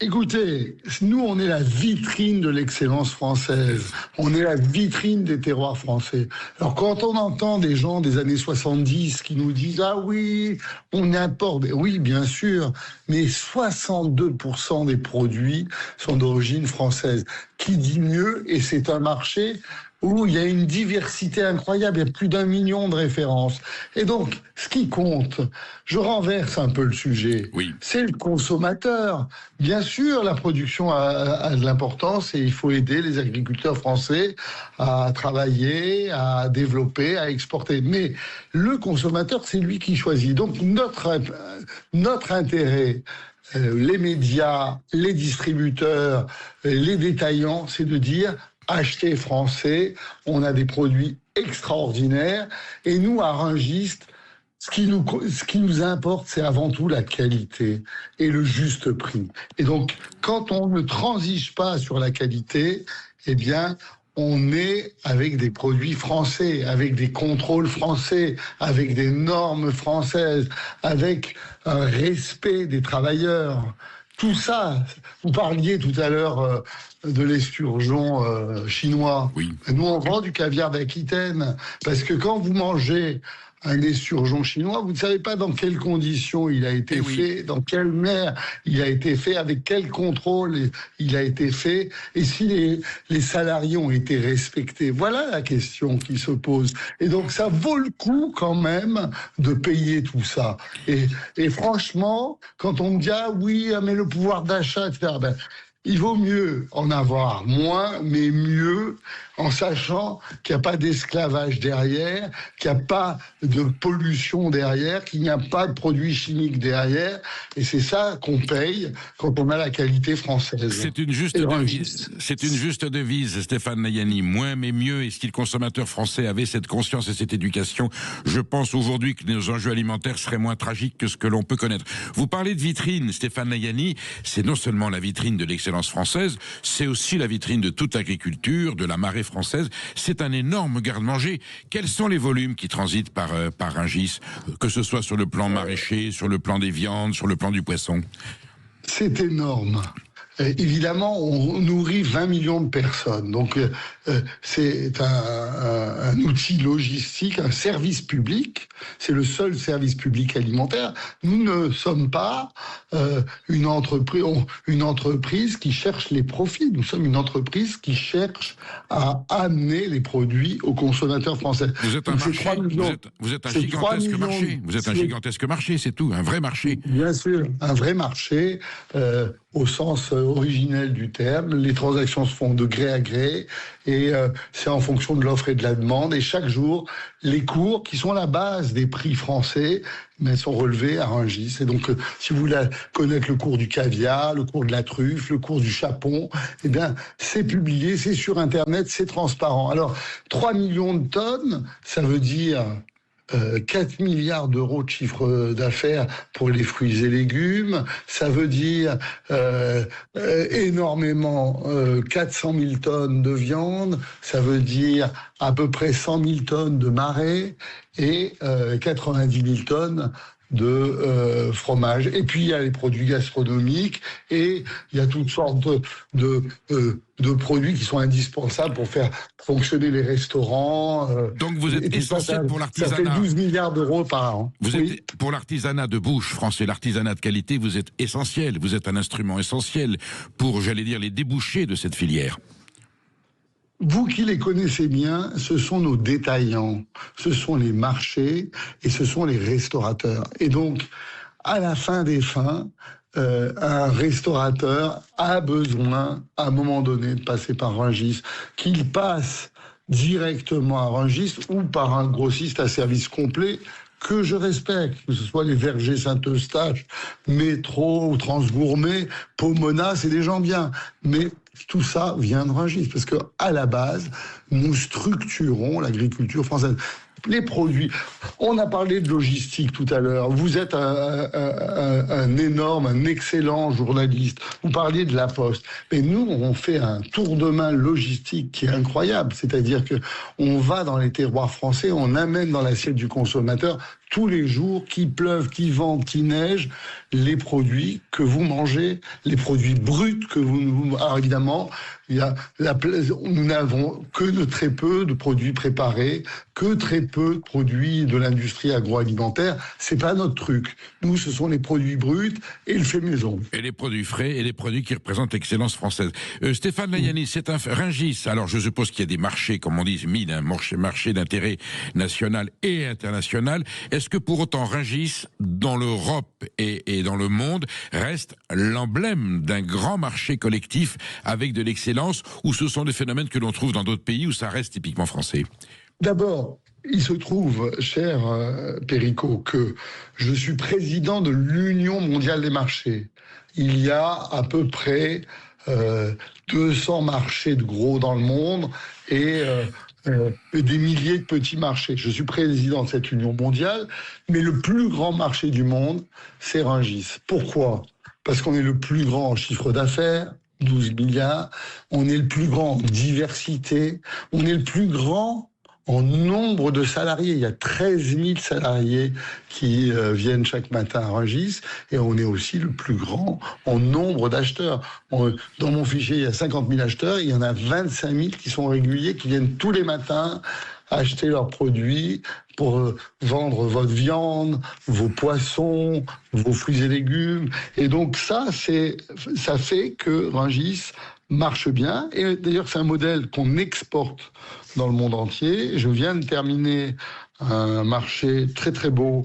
Écoutez, nous, on est la vitrine de l'excellence française. On est la vitrine des terroirs français. Alors, quand on entend des gens des années 70 qui nous disent « Ah oui, on importe », oui, bien sûr, mais 62% des produits sont d'origine française. Qui dit mieux ? Et c'est un marché où il y a une diversité incroyable, il y a plus d'1 million de références. Et donc, ce qui compte, je renverse un peu le sujet, c'est le consommateur. Bien sûr, la production a de l'importance et il faut aider les agriculteurs français à travailler, à développer, à exporter. Mais le consommateur, c'est lui qui choisit. Donc, notre intérêt, les médias, les distributeurs, les détaillants, c'est de dire acheter français, on a des produits extraordinaires. Et nous, à Rungis, ce qui nous importe, c'est avant tout la qualité et le juste prix. Et donc, quand on ne transige pas sur la qualité, eh bien, on est avec des produits français, avec des contrôles français, avec des normes françaises, avec un respect des travailleurs. Tout ça, vous parliez tout à l'heure de l'esturgeon chinois. Oui. Nous, on vend du caviar d'Aquitaine, parce que quand vous mangez un esturgeon chinois, vous ne savez pas dans quelles conditions il a été fait, dans quelle mer il a été fait, avec quel contrôle il a été fait, et si les salariés ont été respectés. Voilà la question qui se pose. Et donc ça vaut le coup quand même de payer tout ça. Et franchement, quand on me dit « Ah oui, mais le pouvoir d'achat, etc. » il vaut mieux en avoir moins, mais mieux, en sachant qu'il n'y a pas d'esclavage derrière, qu'il n'y a pas de pollution derrière, qu'il n'y a pas de produits chimiques derrière. Et c'est ça qu'on paye quand on a la qualité française. C'est une juste devise. C'est une juste devise, Stéphane Layani. Moins mais mieux. Et si le consommateur français avait cette conscience et cette éducation, je pense aujourd'hui que nos enjeux alimentaires seraient moins tragiques que ce que l'on peut connaître. Vous parlez de vitrine, Stéphane Layani. C'est non seulement la vitrine de l'excellence française, c'est aussi la vitrine de toute l'agriculture, de la marée française. C'est un énorme garde-manger. Quels sont les volumes qui transitent par Rungis, que ce soit sur le plan maraîcher, sur le plan des viandes, sur le plan du poisson? C'est énorme. Évidemment, on nourrit 20 millions de personnes. Donc, c'est un outil logistique, un service public. C'est le seul service public alimentaire. Nous ne sommes pas une entreprise qui cherche les profits. Nous sommes une entreprise qui cherche à amener les produits aux consommateurs français. Vous êtes un marché. Vous êtes un gigantesque marché. Vous êtes un gigantesque marché, c'est tout. Un vrai marché. Bien sûr, un vrai marché. Au sens originel du terme. Les transactions se font de gré à gré et c'est en fonction de l'offre et de la demande. Et chaque jour, les cours qui sont la base des prix français mais sont relevés à Rungis. Et donc, si vous voulez connaître le cours du caviar, le cours de la truffe, le cours du chapon, eh bien, c'est publié, c'est sur Internet, c'est transparent. Alors, 3 millions de tonnes, ça veut dire 4 milliards d'euros de chiffre d'affaires pour les fruits et légumes. Ça veut dire énormément 400 000 tonnes de viande. Ça veut dire à peu près 100 000 tonnes de marais et 90 000 tonnes de fromage. Et puis, il y a les produits gastronomiques et il y a toutes sortes de produits qui sont indispensables pour faire fonctionner les restaurants. Donc vous êtes essentiel pour l'artisanat. Ça fait 12 milliards d'euros par an. Vous êtes, pour l'artisanat de bouche français, l'artisanat de qualité, vous êtes essentiel. Vous êtes un instrument essentiel pour, j'allais dire, les débouchés de cette filière. Vous qui les connaissez bien, ce sont nos détaillants, ce sont les marchés et ce sont les restaurateurs. Et donc, à la fin des fins, un restaurateur a besoin, à un moment donné, de passer par Rungis, qu'il passe directement à Rungis ou par un grossiste à service complet que je respecte, que ce soit les Vergers Saint-Eustache, Métro, Transgourmet, Pomona, c'est des gens bien. Mais tout ça vient de Rungis, parce que à la base, nous structurons l'agriculture française. Les produits, on a parlé de logistique tout à l'heure, vous êtes un excellent journaliste, vous parliez de la Poste, mais nous on fait un tour de main logistique qui est incroyable, c'est-à-dire que on va dans les terroirs français, on amène dans l'assiette du consommateur tous les jours, qu'il pleuve, qu'il vente, qu'il neige, les produits que vous mangez, les produits bruts que vous... Alors évidemment, nous n'avons que de très peu de produits préparés, que très peu de produits de l'industrie agroalimentaire. C'est pas notre truc. Nous, ce sont les produits bruts et le fait maison. Et les produits frais et les produits qui représentent l'excellence française. Stéphane Layani, c'est un Rungis. Alors je suppose qu'il y a des marchés, comme on dit, mis d'un marché d'intérêt national et international. Est-ce que pour autant Rungis, dans l'Europe et dans le monde, reste l'emblème d'un grand marché collectif avec de l'excellence, ou ce sont des phénomènes que l'on trouve dans d'autres pays où ça reste typiquement français? D'abord, il se trouve, cher Perico, que je suis président de l'Union mondiale des marchés. Il y a à peu près 200 marchés de gros dans le monde et des milliers de petits marchés. Je suis président de cette Union mondiale, mais le plus grand marché du monde, c'est Rungis. Pourquoi ? Parce qu'on est le plus grand en chiffre d'affaires, 12 milliards, on est le plus grand en diversité, on est le plus grand en nombre de salariés. Il y a 13 000 salariés qui viennent chaque matin à Rungis, et on est aussi le plus grand en nombre d'acheteurs. Dans mon fichier, il y a 50 000 acheteurs, il y en a 25 000 qui sont réguliers, qui viennent tous les matins acheter leurs produits pour vendre votre viande, vos poissons, vos fruits et légumes. Et donc ça fait que Rungis marche bien. Et d'ailleurs, c'est un modèle qu'on exporte dans le monde entier. Je viens de terminer un marché très très beau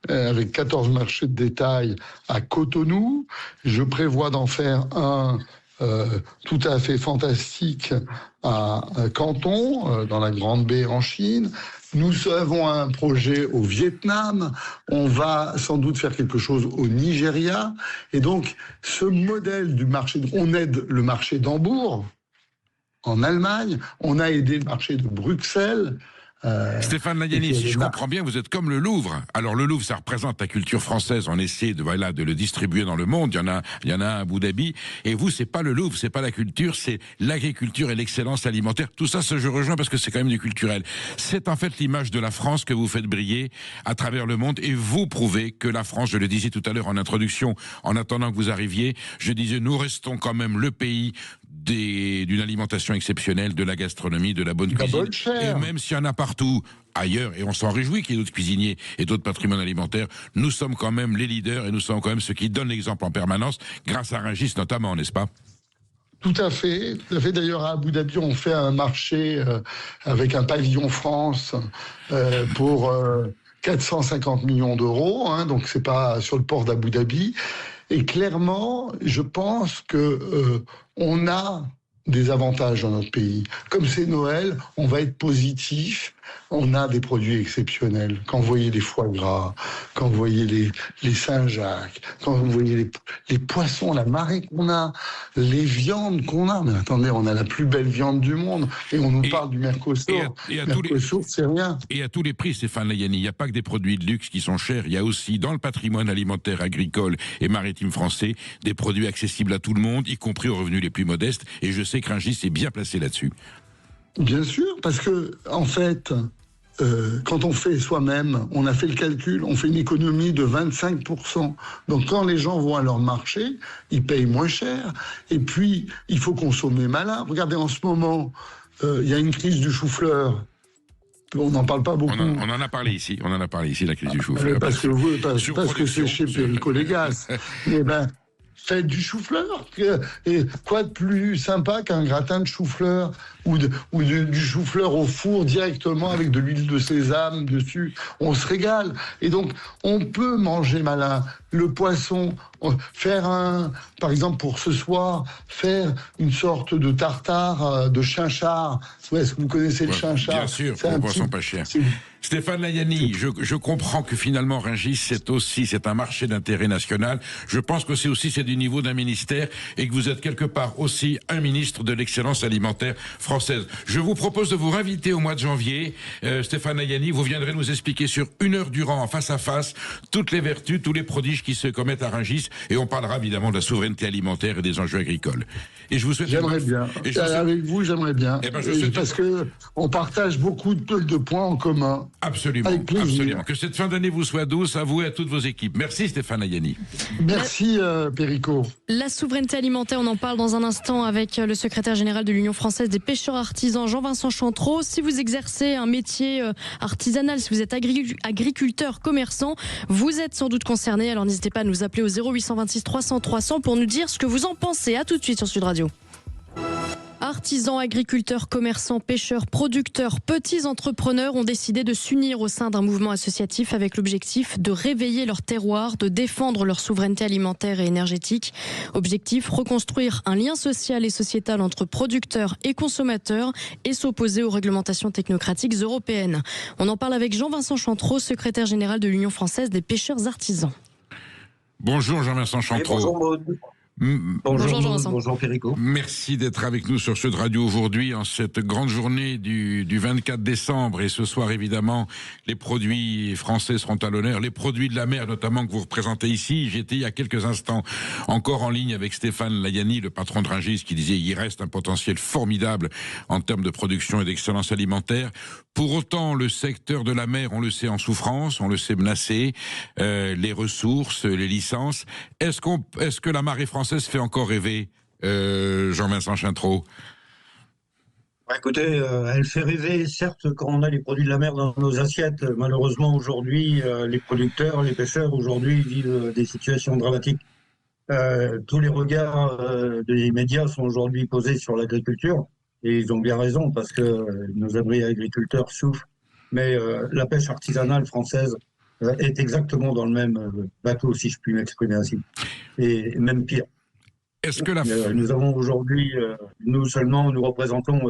avec 14 marchés de détail à Cotonou. Je prévois d'en faire un tout à fait fantastique à Canton, dans la Grande Baie en Chine. Nous avons un projet au Vietnam. On va sans doute faire quelque chose au Nigeria. Et donc, ce modèle du marché, on aide le marché d'Hambourg, en Allemagne. On a aidé le marché de Bruxelles. Stéphane Layani, si je comprends bien, vous êtes comme le Louvre. Alors le Louvre, ça représente la culture française. On essaie de le distribuer dans le monde. Il y en a un à Abu Dhabi. Et vous, c'est pas le Louvre, c'est pas la culture, c'est l'agriculture et l'excellence alimentaire. Tout ça, je rejoins parce que c'est quand même du culturel. C'est en fait l'image de la France que vous faites briller à travers le monde, et vous prouvez que la France, je le disais tout à l'heure en introduction, en attendant que vous arriviez, je disais, nous restons quand même le pays d'une alimentation exceptionnelle, de la gastronomie, de la bonne cuisine. Et même s'il y en a partout ailleurs, et on s'en réjouit qu'il y ait d'autres cuisiniers et d'autres patrimoines alimentaires, nous sommes quand même les leaders, et nous sommes quand même ceux qui donnent l'exemple en permanence, grâce à Rungis notamment, n'est-ce pas ? Tout à fait. D'ailleurs, à Abu Dhabi, on fait un marché avec un pavillon France pour 450 millions d'euros, hein, donc c'est pas sur le port d'Abu Dhabi. Et clairement, je pense que on a des avantages dans notre pays. Comme c'est Noël, on va être positif. On a des produits exceptionnels. Quand vous voyez les foie gras, quand vous voyez les Saint-Jacques, quand vous voyez les poissons, la marée qu'on a, les viandes qu'on a. Mais attendez, on a la plus belle viande du monde. Et on nous parle du Mercosur. Mercosur, c'est rien. Et à tous les prix, Stéphane Layani, il n'y a pas que des produits de luxe qui sont chers. Il y a aussi, dans le patrimoine alimentaire, agricole et maritime français, des produits accessibles à tout le monde, y compris aux revenus les plus modestes. Et je sais que Rungis est bien placé là-dessus. Bien sûr, parce que, en fait, quand on fait soi-même, on a fait le calcul, on fait une économie de 25%. Donc quand les gens vont à leur marché, ils payent moins cher. Et puis, il faut consommer malin. Regardez, en ce moment, il y a une crise du chou-fleur. On n'en parle pas beaucoup. On en a parlé ici, la crise du chou-fleur. Parce que c'est chez Perico Légas. Eh ben, faites du chou-fleur. Et quoi de plus sympa qu'un gratin de chou-fleur ou du chou-fleur au four directement avec de l'huile de sésame dessus. On se régale. Et donc, on peut manger malin. Le poisson, par exemple pour ce soir, faire une sorte de tartare de chinchard. Est-ce que vous connaissez le chinchard ? Bien sûr, pour un poisson pas cher. Stéphane Layani, je comprends que finalement Rungis, c'est un marché d'intérêt national. Je pense que c'est du niveau d'un ministère, et que vous êtes quelque part aussi un ministre de l'excellence alimentaire française. Je vous propose de vous réinviter au mois de janvier, Stéphane Layani. Vous viendrez nous expliquer sur 1 heure durant, en face à face, toutes les vertus, tous les prodiges qui se commettent à Rungis. Et on parlera évidemment de la souveraineté alimentaire et des enjeux agricoles. Et je vous souhaite... J'aimerais bien. Avec vous, j'aimerais bien. Parce qu'on partage beaucoup de points en commun. Absolument. Avec plaisir. Absolument. Que cette fin d'année vous soit douce, à vous et à toutes vos équipes. Merci Stéphane Layani. Merci Perico. La souveraineté alimentaire, on en parle dans un instant avec le secrétaire général de l'Union française des pêcheurs artisans, Jean-Vincent Chantreau. Si vous exercez un métier artisanal, si vous êtes agriculteur, commerçant, vous êtes sans doute concerné. Alors n'hésitez pas à nous appeler au 0826 300 300 pour nous dire ce que vous en pensez. À tout de suite sur Sud Radio. Artisans, agriculteurs, commerçants, pêcheurs, producteurs, petits entrepreneurs ont décidé de s'unir au sein d'un mouvement associatif avec l'objectif de réveiller leur terroir, de défendre leur souveraineté alimentaire et énergétique. Objectif, reconstruire un lien social et sociétal entre producteurs et consommateurs et s'opposer aux réglementations technocratiques européennes. On en parle avec Jean-Vincent Chantreau, secrétaire général de l'Union française des pêcheurs artisans. Bonjour Jean-Vincent Chantreau. Bonjour Maud. Bonjour Jean-Vincent. Bonjour Perico. Merci d'être avec nous sur Sud Radio aujourd'hui en cette grande journée du 24 décembre. Et ce soir, évidemment, les produits français seront à l'honneur. Les produits de la mer, notamment, que vous représentez ici. J'étais il y a quelques instants encore en ligne avec Stéphane Layani, le patron de Rungis, qui disait qu'il reste un potentiel formidable en termes de production et d'excellence alimentaire. Pour autant, le secteur de la mer, on le sait, en souffrance, on le sait menacé, les ressources, les licences. Est-ce que la marée française fait encore rêver, Jean-Vincent Chantreau? Écoutez, elle fait rêver, certes, quand on a les produits de la mer dans nos assiettes. Malheureusement, aujourd'hui, les producteurs, les pêcheurs, aujourd'hui, vivent des situations dramatiques. Tous les regards des médias sont aujourd'hui posés sur l'agriculture. Et ils ont bien raison, parce que nos abris agriculteurs souffrent. Mais la pêche artisanale française est exactement dans le même bateau, si je puis m'exprimer ainsi. Et même pire. Est-ce que nous avons aujourd'hui, nous représentons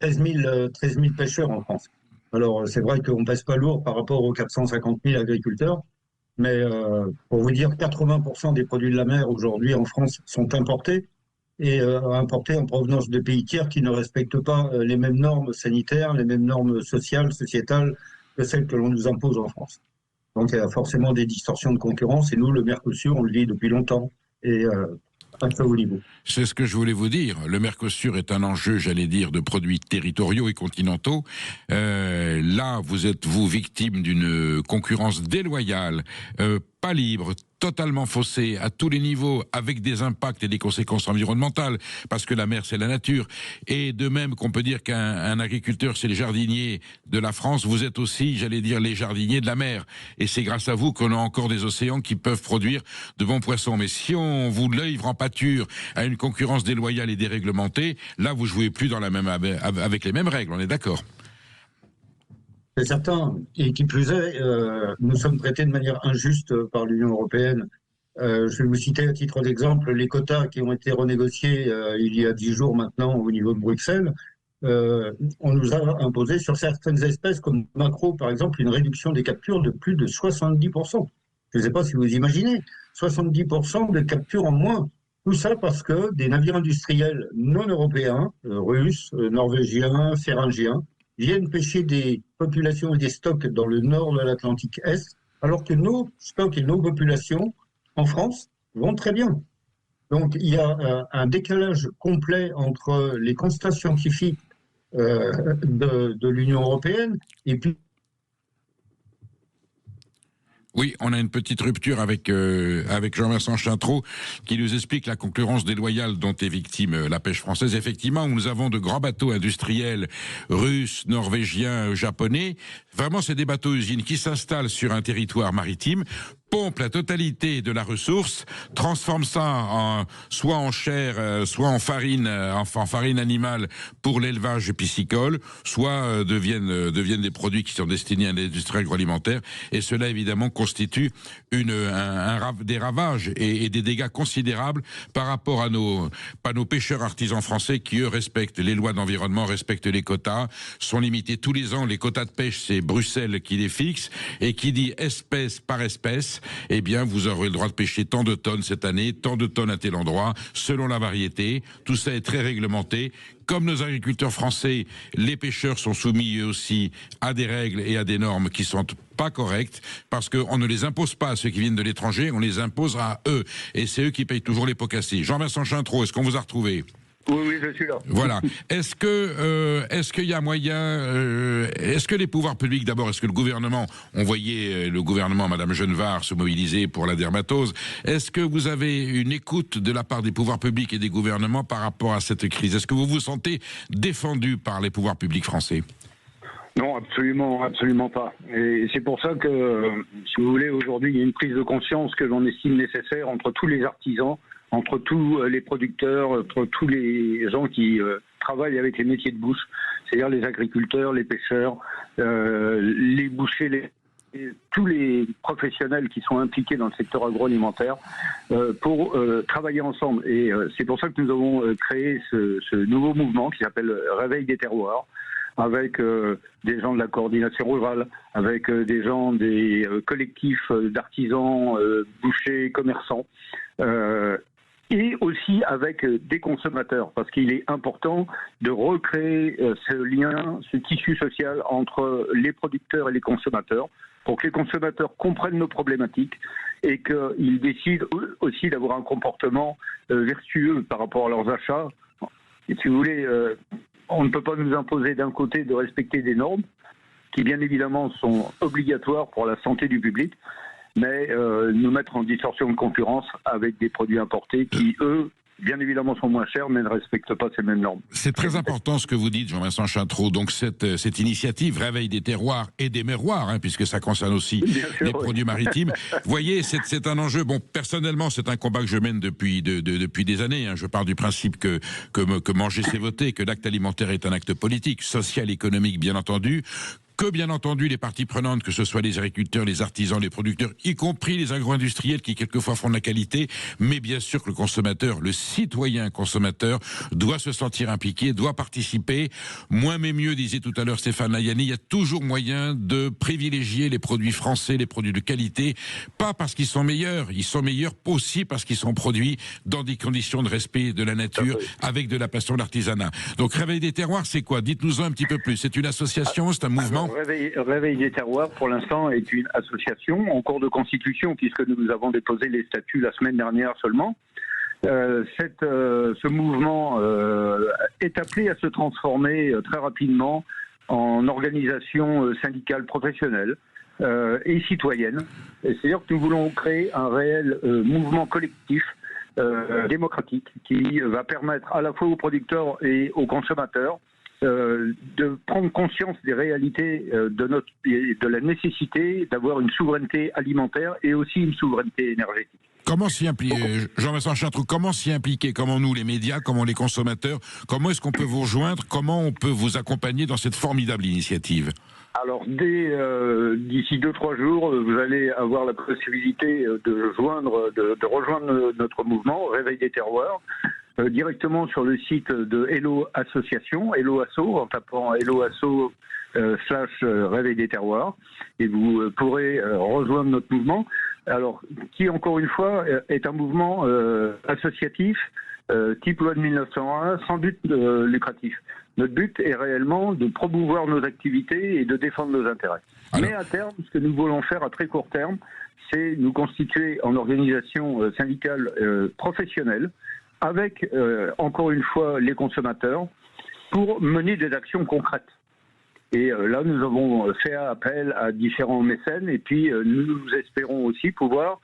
13 000 pêcheurs en France. Alors, c'est vrai qu'on ne pèse pas lourd par rapport aux 450 000 agriculteurs, mais pour vous dire, 80% des produits de la mer aujourd'hui en France sont importés, et importés en provenance de pays tiers qui ne respectent pas les mêmes normes sanitaires, les mêmes normes sociales, sociétales que celles que l'on nous impose en France. Donc il y a forcément des distorsions de concurrence, et nous, le Mercosur, on le vit depuis longtemps, et à très haut niveau. C'est ce que je voulais vous dire. Le Mercosur est un enjeu, j'allais dire, de produits territoriaux et continentaux. Là, vous êtes, victime d'une concurrence déloyale, pas libre, totalement faussée à tous les niveaux, avec des impacts et des conséquences environnementales, parce que la mer, c'est la nature. Et de même qu'on peut dire qu'un agriculteur, c'est les jardiniers de la France, vous êtes aussi, j'allais dire, les jardiniers de la mer. Et c'est grâce à vous qu'on a encore des océans qui peuvent produire de bons poissons. Mais si on vous livre en pâture à une concurrence déloyale et déréglementée, là, vous jouez plus dans avec les mêmes règles, on est d'accord? C'est certain, et qui plus est, nous sommes traités de manière injuste par l'Union européenne. Je vais vous citer à titre d'exemple les quotas qui ont été renégociés il y a 10 jours maintenant au niveau de Bruxelles. On nous a imposé sur certaines espèces comme maquereau, par exemple, une réduction des captures de plus de 70%. Je ne sais pas si vous imaginez, 70% de captures en moins. Tout ça parce que des navires industriels non européens, russes, norvégiens, féringiens, viennent pêcher des populations et des stocks dans le nord de l'Atlantique Est, alors que nos stocks et nos populations en France vont très bien. Donc il y a un décalage complet entre les constats scientifiques de l'Union européenne et puis... Oui, on a une petite rupture avec Jean-Vincent Chantreau qui nous explique la concurrence déloyale dont est victime la pêche française. Effectivement, nous avons de grands bateaux industriels russes, norvégiens, japonais. Vraiment, c'est des bateaux-usines qui s'installent sur un territoire maritime, pompent la totalité de la ressource, transforment ça soit en chair, soit en farine animale pour l'élevage piscicole, soit deviennent des produits qui sont destinés à l'industrie agroalimentaire. Et cela, évidemment, constitue des ravages et des dégâts considérables par rapport à nos pêcheurs artisans français qui, eux, respectent les lois d'environnement, respectent les quotas, sont limités tous les ans. Les quotas de pêche, c'est Bruxelles qui les fixe, et qui dit espèce par espèce, eh bien, vous aurez le droit de pêcher tant de tonnes cette année, tant de tonnes à tel endroit, selon la variété. Tout ça est très réglementé. Comme nos agriculteurs français, les pêcheurs sont soumis eux aussi à des règles et à des normes qui sont pas correctes, parce qu'on ne les impose pas à ceux qui viennent de l'étranger, on les impose à eux. Et c'est eux qui payent toujours les pots cassés. Jean-Vincent Chintreau, est-ce qu'on vous a retrouvé ? Oui, je suis là. Voilà. Est-ce qu'il y a moyen, est-ce que les pouvoirs publics, d'abord, est-ce que le gouvernement, on voyait le gouvernement, Madame Genevard, se mobiliser pour la dermatose, est-ce que vous avez une écoute de la part des pouvoirs publics et des gouvernements par rapport à cette crise ? Est-ce que vous vous sentez défendu par les pouvoirs publics français ? Non, absolument pas. Et c'est pour ça que, si vous voulez, aujourd'hui, il y a une prise de conscience que l'on estime nécessaire entre tous les artisans, entre tous les producteurs, entre tous les gens qui travaillent avec les métiers de bouche, c'est-à-dire les agriculteurs, les pêcheurs, les bouchers, tous les professionnels qui sont impliqués dans le secteur agroalimentaire pour travailler ensemble. Et c'est pour ça que nous avons créé ce nouveau mouvement qui s'appelle Réveil des terroirs, avec des gens de la coordination rurale, avec des gens des collectifs d'artisans, bouchers, commerçants, et aussi avec des consommateurs, parce qu'il est important de recréer ce lien, ce tissu social entre les producteurs et les consommateurs, pour que les consommateurs comprennent nos problématiques et qu'ils décident aussi d'avoir un comportement vertueux par rapport à leurs achats. Et si vous voulez, on ne peut pas nous imposer d'un côté de respecter des normes qui bien évidemment sont obligatoires pour la santé du public, mais nous mettre en distorsion de concurrence avec des produits importés qui, eux, bien évidemment sont moins chers, mais ne respectent pas ces mêmes normes. C'est très important ce que vous dites, Jean-Vincent Chintreau. Donc cette initiative Réveil des terroirs et des méroirs, puisque ça concerne aussi les produits maritimes. Vous voyez, c'est un enjeu. Bon, personnellement, c'est un combat que je mène depuis des années. Je pars du principe que manger c'est voter, que l'acte alimentaire est un acte politique, social, économique, bien entendu. Que bien entendu les parties prenantes, que ce soit les agriculteurs, les artisans, les producteurs, y compris les agro-industriels qui quelquefois font de la qualité, mais bien sûr que le consommateur, le citoyen consommateur, doit se sentir impliqué, doit participer. Moins mais mieux, disait tout à l'heure Stéphane Layani, il y a toujours moyen de privilégier les produits français, les produits de qualité, pas parce qu'ils sont meilleurs aussi parce qu'ils sont produits dans des conditions de respect de la nature, avec de la passion, de l'artisanat. Donc Réveil des terroirs, c'est quoi ? Dites-nous un petit peu plus. C'est une association, c'est un mouvement ? Réveil des terroirs, pour l'instant, est une association en cours de constitution, puisque nous avons déposé les statuts la semaine dernière seulement. Ce mouvement est appelé à se transformer très rapidement en organisation syndicale professionnelle et citoyenne. C'est-à-dire que nous voulons créer un réel mouvement collectif démocratique qui va permettre à la fois aux producteurs et aux consommateurs de prendre conscience des réalités de la nécessité d'avoir une souveraineté alimentaire et aussi une souveraineté énergétique. Comment s'y impliquer, Jean-Vincent Chintreau, comment s'y impliquer ? Comment nous, les médias, comment les consommateurs, comment est-ce qu'on peut vous rejoindre ? Comment on peut vous accompagner dans cette formidable initiative ? Alors, d'ici 2-3 jours, vous allez avoir la possibilité de rejoindre notre mouvement, Réveil des terroirs, directement sur le site de Hello Association, Hello Asso, en tapant Hello Asso / Réveil des terroirs, et vous pourrez rejoindre notre mouvement. Alors, qui encore une fois est un mouvement associatif, type loi de 1901, sans but lucratif. Notre but est réellement de promouvoir nos activités et de défendre nos intérêts. Mais à terme, ce que nous voulons faire à très court terme, c'est nous constituer en organisation syndicale professionnelle, avec, encore une fois, les consommateurs, pour mener des actions concrètes. Et là, nous avons fait appel à différents mécènes, et puis nous espérons aussi pouvoir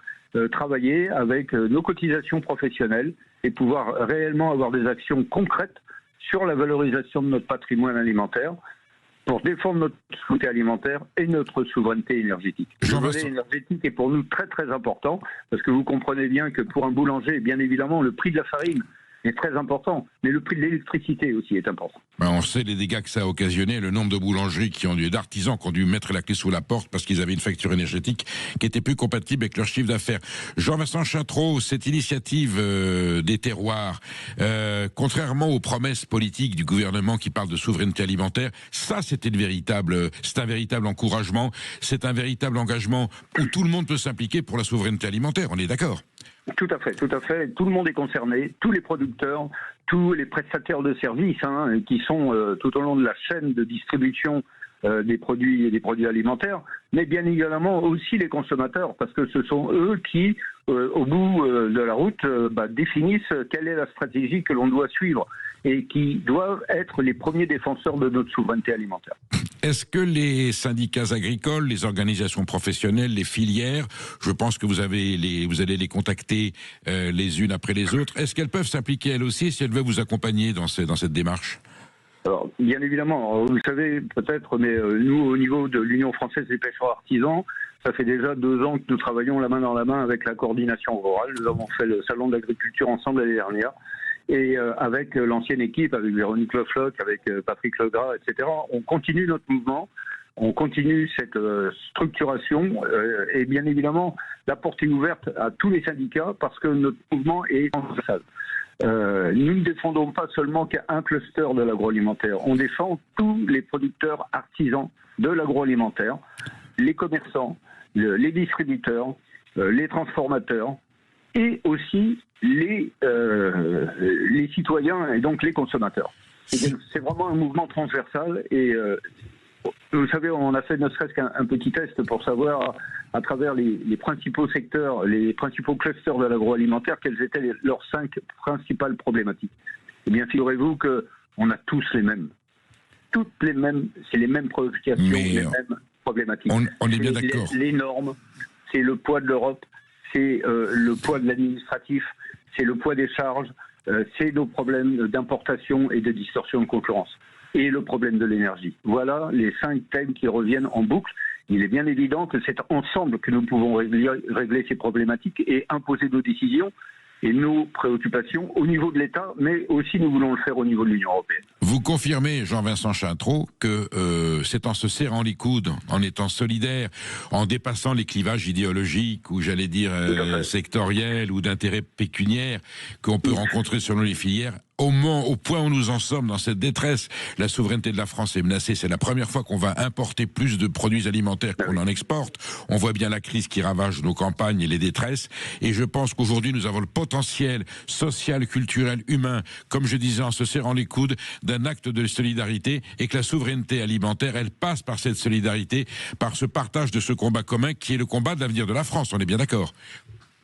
travailler avec nos cotisations professionnelles et pouvoir réellement avoir des actions concrètes sur la valorisation de notre patrimoine alimentaire, pour défendre notre souveraineté alimentaire et notre souveraineté énergétique. Le volet énergétique est pour nous très très important, parce que vous comprenez bien que pour un boulanger, bien évidemment, le prix de la farine est très important, mais le prix de l'électricité aussi est important. On sait les dégâts que ça a occasionné, le nombre de boulangeries d'artisans qui ont dû mettre la clé sous la porte parce qu'ils avaient une facture énergétique qui était plus compatible avec leur chiffre d'affaires. Jean-Vincent Chintreau, cette initiative des terroirs, contrairement aux promesses politiques du gouvernement qui parle de souveraineté alimentaire, ça c'est un véritable encouragement, c'est un véritable engagement où tout le monde peut s'impliquer pour la souveraineté alimentaire, on est d'accord ? Tout à fait. Tout le monde est concerné, tous les producteurs, tous les prestataires de services qui sont tout au long de la chaîne de distribution des produits alimentaires, mais bien évidemment aussi les consommateurs, parce que ce sont eux qui, au bout de la route, définissent quelle est la stratégie que l'on doit suivre et qui doivent être les premiers défenseurs de notre souveraineté alimentaire. Est-ce que les syndicats agricoles, les organisations professionnelles, les filières, je pense que vous allez les contacter les unes après les autres, est-ce qu'elles peuvent s'impliquer elles aussi si elles veulent vous accompagner dans cette démarche ? Alors, bien évidemment, vous le savez peut-être, mais nous, au niveau de l'Union française des pêcheurs artisans, ça fait déjà 2 ans que nous travaillons la main dans la main avec la coordination rurale. Nous avons fait le salon de l'agriculture ensemble l'année dernière. Et avec l'ancienne équipe, avec Véronique Lefloc, avec Patrick Legras, etc., on continue notre mouvement, on continue cette structuration et bien évidemment, la porte est ouverte à tous les syndicats parce que notre mouvement est transversal. Nous ne défendons pas seulement qu'un cluster de l'agroalimentaire, on défend tous les producteurs artisans de l'agroalimentaire, les commerçants, les distributeurs, les transformateurs et aussi les citoyens et donc les consommateurs. C'est vraiment un mouvement transversal et vous savez, on a fait ne serait-ce qu'un petit test pour savoir à travers les principaux secteurs, les principaux clusters de l'agroalimentaire, quelles étaient leurs 5 principales problématiques. Eh bien, figurez-vous qu'on a tous les mêmes. Toutes les mêmes, c'est les mêmes préoccupations, les mêmes problématiques. On est bien d'accord. Les normes, c'est le poids de l'Europe, c'est le poids de l'administratif, c'est le poids des charges, c'est nos problèmes d'importation et de distorsion de concurrence. Et le problème de l'énergie. Voilà les 5 thèmes qui reviennent en boucle. Il est bien évident que c'est ensemble que nous pouvons régler ces problématiques et imposer nos décisions et nos préoccupations au niveau de l'État, mais aussi nous voulons le faire au niveau de l'Union européenne. Vous confirmez, Jean-Vincent Chintreau, que c'est en se serrant les coudes, en étant solidaire, en dépassant les clivages idéologiques ou j'allais dire sectoriels ou d'intérêts pécuniaires qu'on peut rencontrer selon les filières, au point où nous en sommes dans cette détresse, la souveraineté de la France est menacée. C'est la première fois qu'on va importer plus de produits alimentaires qu'on en exporte. On voit bien la crise qui ravage nos campagnes et les détresses. Et je pense qu'aujourd'hui, nous avons le potentiel social, culturel, humain, comme je disais, en se serrant les coudes, d'un acte de solidarité et que la souveraineté alimentaire, elle passe par cette solidarité, par ce partage de ce combat commun qui est le combat de l'avenir de la France. On est bien d'accord ?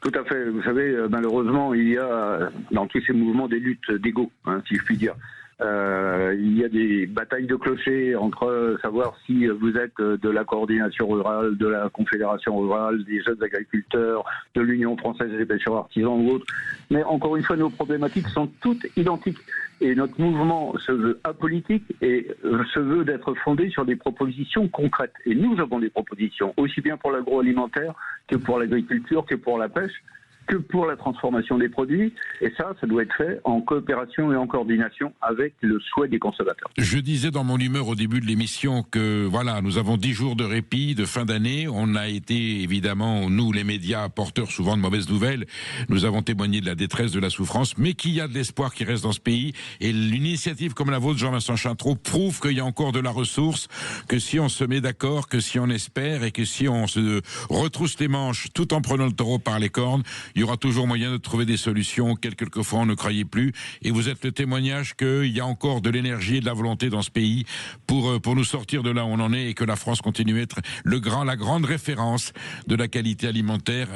Tout à fait. Vous savez, malheureusement, il y a dans tous ces mouvements des luttes d'ego, si je puis dire. Il y a des batailles de clochers entre savoir si vous êtes de la coordination rurale, de la confédération rurale, des jeunes agriculteurs, de l'Union française des pêcheurs artisans ou autres. Mais encore une fois, nos problématiques sont toutes identiques. Et notre mouvement se veut apolitique et se veut d'être fondé sur des propositions concrètes. Et nous avons des propositions, aussi bien pour l'agroalimentaire que pour l'agriculture, que pour la pêche, que pour la transformation des produits. Et ça doit être fait en coopération et en coordination avec le souhait des consommateurs. Je disais dans mon humeur au début de l'émission que voilà, nous avons 10 jours de répit de fin d'année. On a été évidemment, nous les médias, porteurs souvent de mauvaises nouvelles. Nous avons témoigné de la détresse, de la souffrance, mais qu'il y a de l'espoir qui reste dans ce pays. Et l'initiative comme la vôtre, Jean-Vincent Chintreau, prouve qu'il y a encore de la ressource, que si on se met d'accord, que si on espère et que si on se retrousse les manches tout en prenant le taureau par les cornes, il y aura toujours moyen de trouver des solutions auxquelles quelquefois on ne croyait plus. Et vous êtes le témoignage qu'il y a encore de l'énergie et de la volonté dans ce pays pour nous sortir de là où on en est et que la France continue à être la grande référence de la qualité alimentaire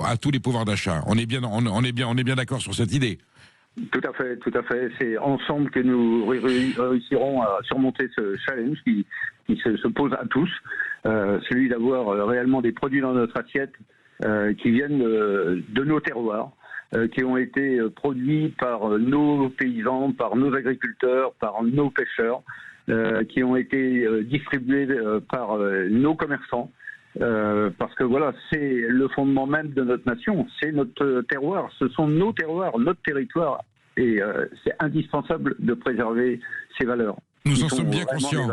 à tous les pouvoirs d'achat. On est bien d'accord sur cette idée. Tout à fait, tout à fait. C'est ensemble que nous réussirons à surmonter ce challenge qui se pose à tous, celui d'avoir réellement des produits dans notre assiette qui viennent de nos terroirs, qui ont été produits par nos paysans, par nos agriculteurs, par nos pêcheurs, qui ont été distribués par nos commerçants. Parce que voilà, c'est le fondement même de notre nation, c'est notre terroir, ce sont nos terroirs, notre territoire, et c'est indispensable de préserver ces valeurs. Nous en sommes bien conscients.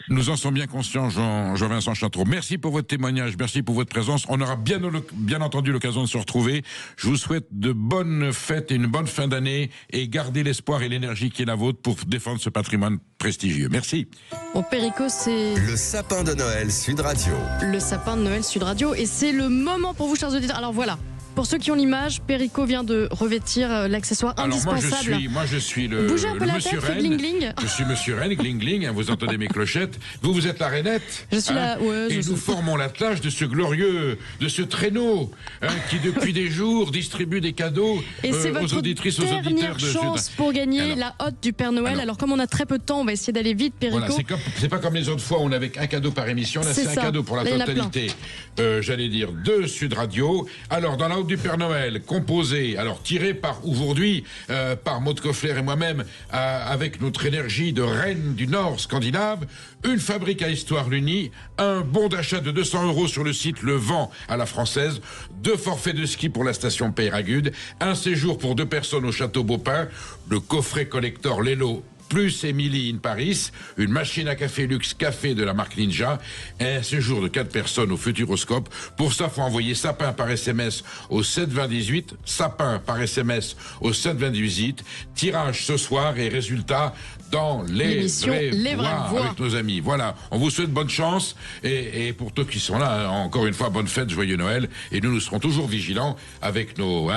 Nous en sommes bien conscients, Jean-Vincent Chintreau. Merci pour votre témoignage, merci pour votre présence. On aura bien entendu l'occasion de se retrouver. Je vous souhaite de bonnes fêtes et une bonne fin d'année et gardez l'espoir et l'énergie qui est la vôtre pour défendre ce patrimoine prestigieux. Merci. Bon, Perico, c'est le sapin de Noël Sud Radio. Le sapin de Noël Sud Radio et c'est le moment pour vous, chers auditeurs. Alors voilà. Pour ceux qui ont l'image, Perico vient de revêtir l'accessoire indispensable. Moi je suis le, Bougez un peu le la monsieur tête, Rennes. gling gling. Je suis monsieur Rennes, gling gling, hein, vous entendez mes clochettes. Vous êtes la Rennette. Je suis là, ouais, et nous formons l'attelage de ce traîneau, hein, qui depuis des jours distribue des cadeaux et c'est aux votre auditrices, aux auditeurs dernière de chance pour gagner la hotte du Père Noël. Alors comme on a très peu de temps, on va essayer d'aller vite, Perico. Voilà, c'est pas comme les autres fois où on avait un cadeau par émission. Là, c'est un cadeau pour la totalité. J'allais dire de Sud Radio. Alors, dans la hotte du Père Noël, composée, alors tirée par aujourd'hui par Maud Koffler et moi-même, avec notre énergie de reine du Nord scandinave, une fabrique à histoire l'Uni, un bon d'achat de 200 € sur le site Le Vent à la française, 2 forfaits de ski pour la station Peyragudes, un séjour pour 2 personnes au château Beaupin, le coffret collector Lelo plus Emily in Paris, une machine à café luxe café de la marque Ninja, et un séjour de 4 personnes au Futuroscope. Pour ça, faut envoyer sapin par SMS au 72018, sapin par SMS au 72018, tirage ce soir et résultat dans les vraies voix avec nos amis. Voilà, on vous souhaite bonne chance et pour tous qui sont là, encore une fois, bonne fête, joyeux Noël, et nous serons toujours vigilants avec nous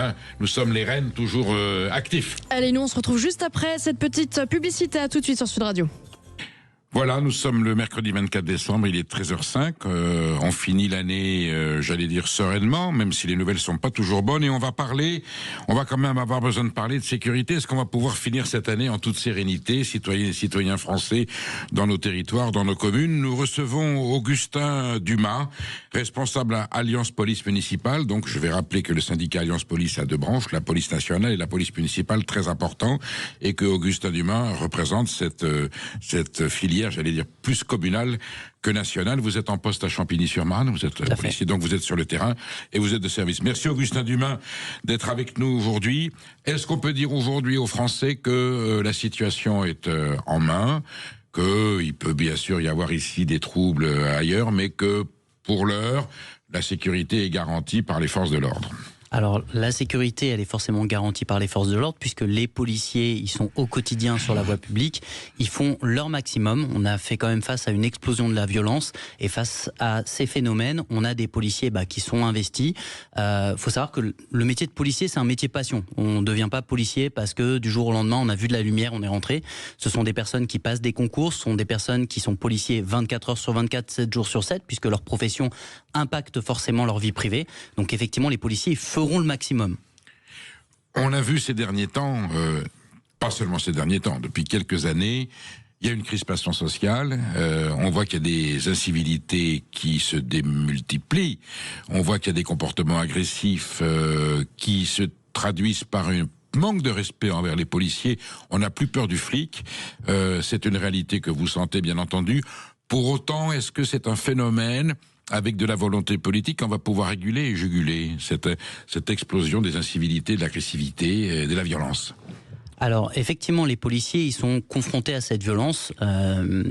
sommes les reines toujours actifs. Allez, nous on se retrouve juste après cette petite publicité. À tout de suite sur Sud Radio. Voilà, nous sommes le mercredi 24 décembre, il est 13h05, on finit l'année, j'allais dire sereinement, même si les nouvelles sont pas toujours bonnes, et on va quand même avoir besoin de parler de sécurité. Est-ce qu'on va pouvoir finir cette année en toute sérénité, citoyennes et citoyens français, dans nos territoires, dans nos communes? Nous recevons Augustin Dumas, responsable à Alliance Police Municipale. Donc je vais rappeler que le syndicat Alliance Police a 2 branches, la police nationale et la police municipale, très important, et que Augustin Dumas représente cette filière, j'allais dire, plus communale que nationale. Vous êtes en poste à Champigny-sur-Marne, vous êtes policier, donc vous êtes sur le terrain et vous êtes de service. Merci Augustin Dumas d'être avec nous aujourd'hui. Est-ce qu'on peut dire aujourd'hui aux Français que la situation est en main, qu'il peut bien sûr y avoir ici des troubles ailleurs, mais que pour l'heure, la sécurité est garantie par les forces de l'ordre? Alors, la sécurité, elle est forcément garantie par les forces de l'ordre, puisque les policiers, ils sont au quotidien sur la voie publique, ils font leur maximum. On a fait quand même face à une explosion de la violence, et face à ces phénomènes, on a des policiers qui sont investis. Faut savoir que le métier de policier, c'est un métier passion. On ne devient pas policier parce que du jour au lendemain, on a vu de la lumière, on est rentré. Ce sont des personnes qui passent des concours, ce sont des personnes qui sont policiers 24 heures sur 24, 7 jours sur 7, puisque leur profession impacte forcément leur vie privée. Donc effectivement, les policiers feront le maximum. On a vu ces derniers temps, pas seulement ces derniers temps, depuis quelques années, il y a une crispation sociale, on voit qu'il y a des incivilités qui se démultiplient, on voit qu'il y a des comportements agressifs qui se traduisent par un manque de respect envers les policiers. On n'a plus peur du flic, c'est une réalité que vous sentez bien entendu. Pour autant, est-ce que c'est un phénomène avec de la volonté politique, on va pouvoir réguler et juguler cette explosion des incivilités, de l'agressivité, de la violence? Alors effectivement, les policiers, ils sont confrontés à cette violence.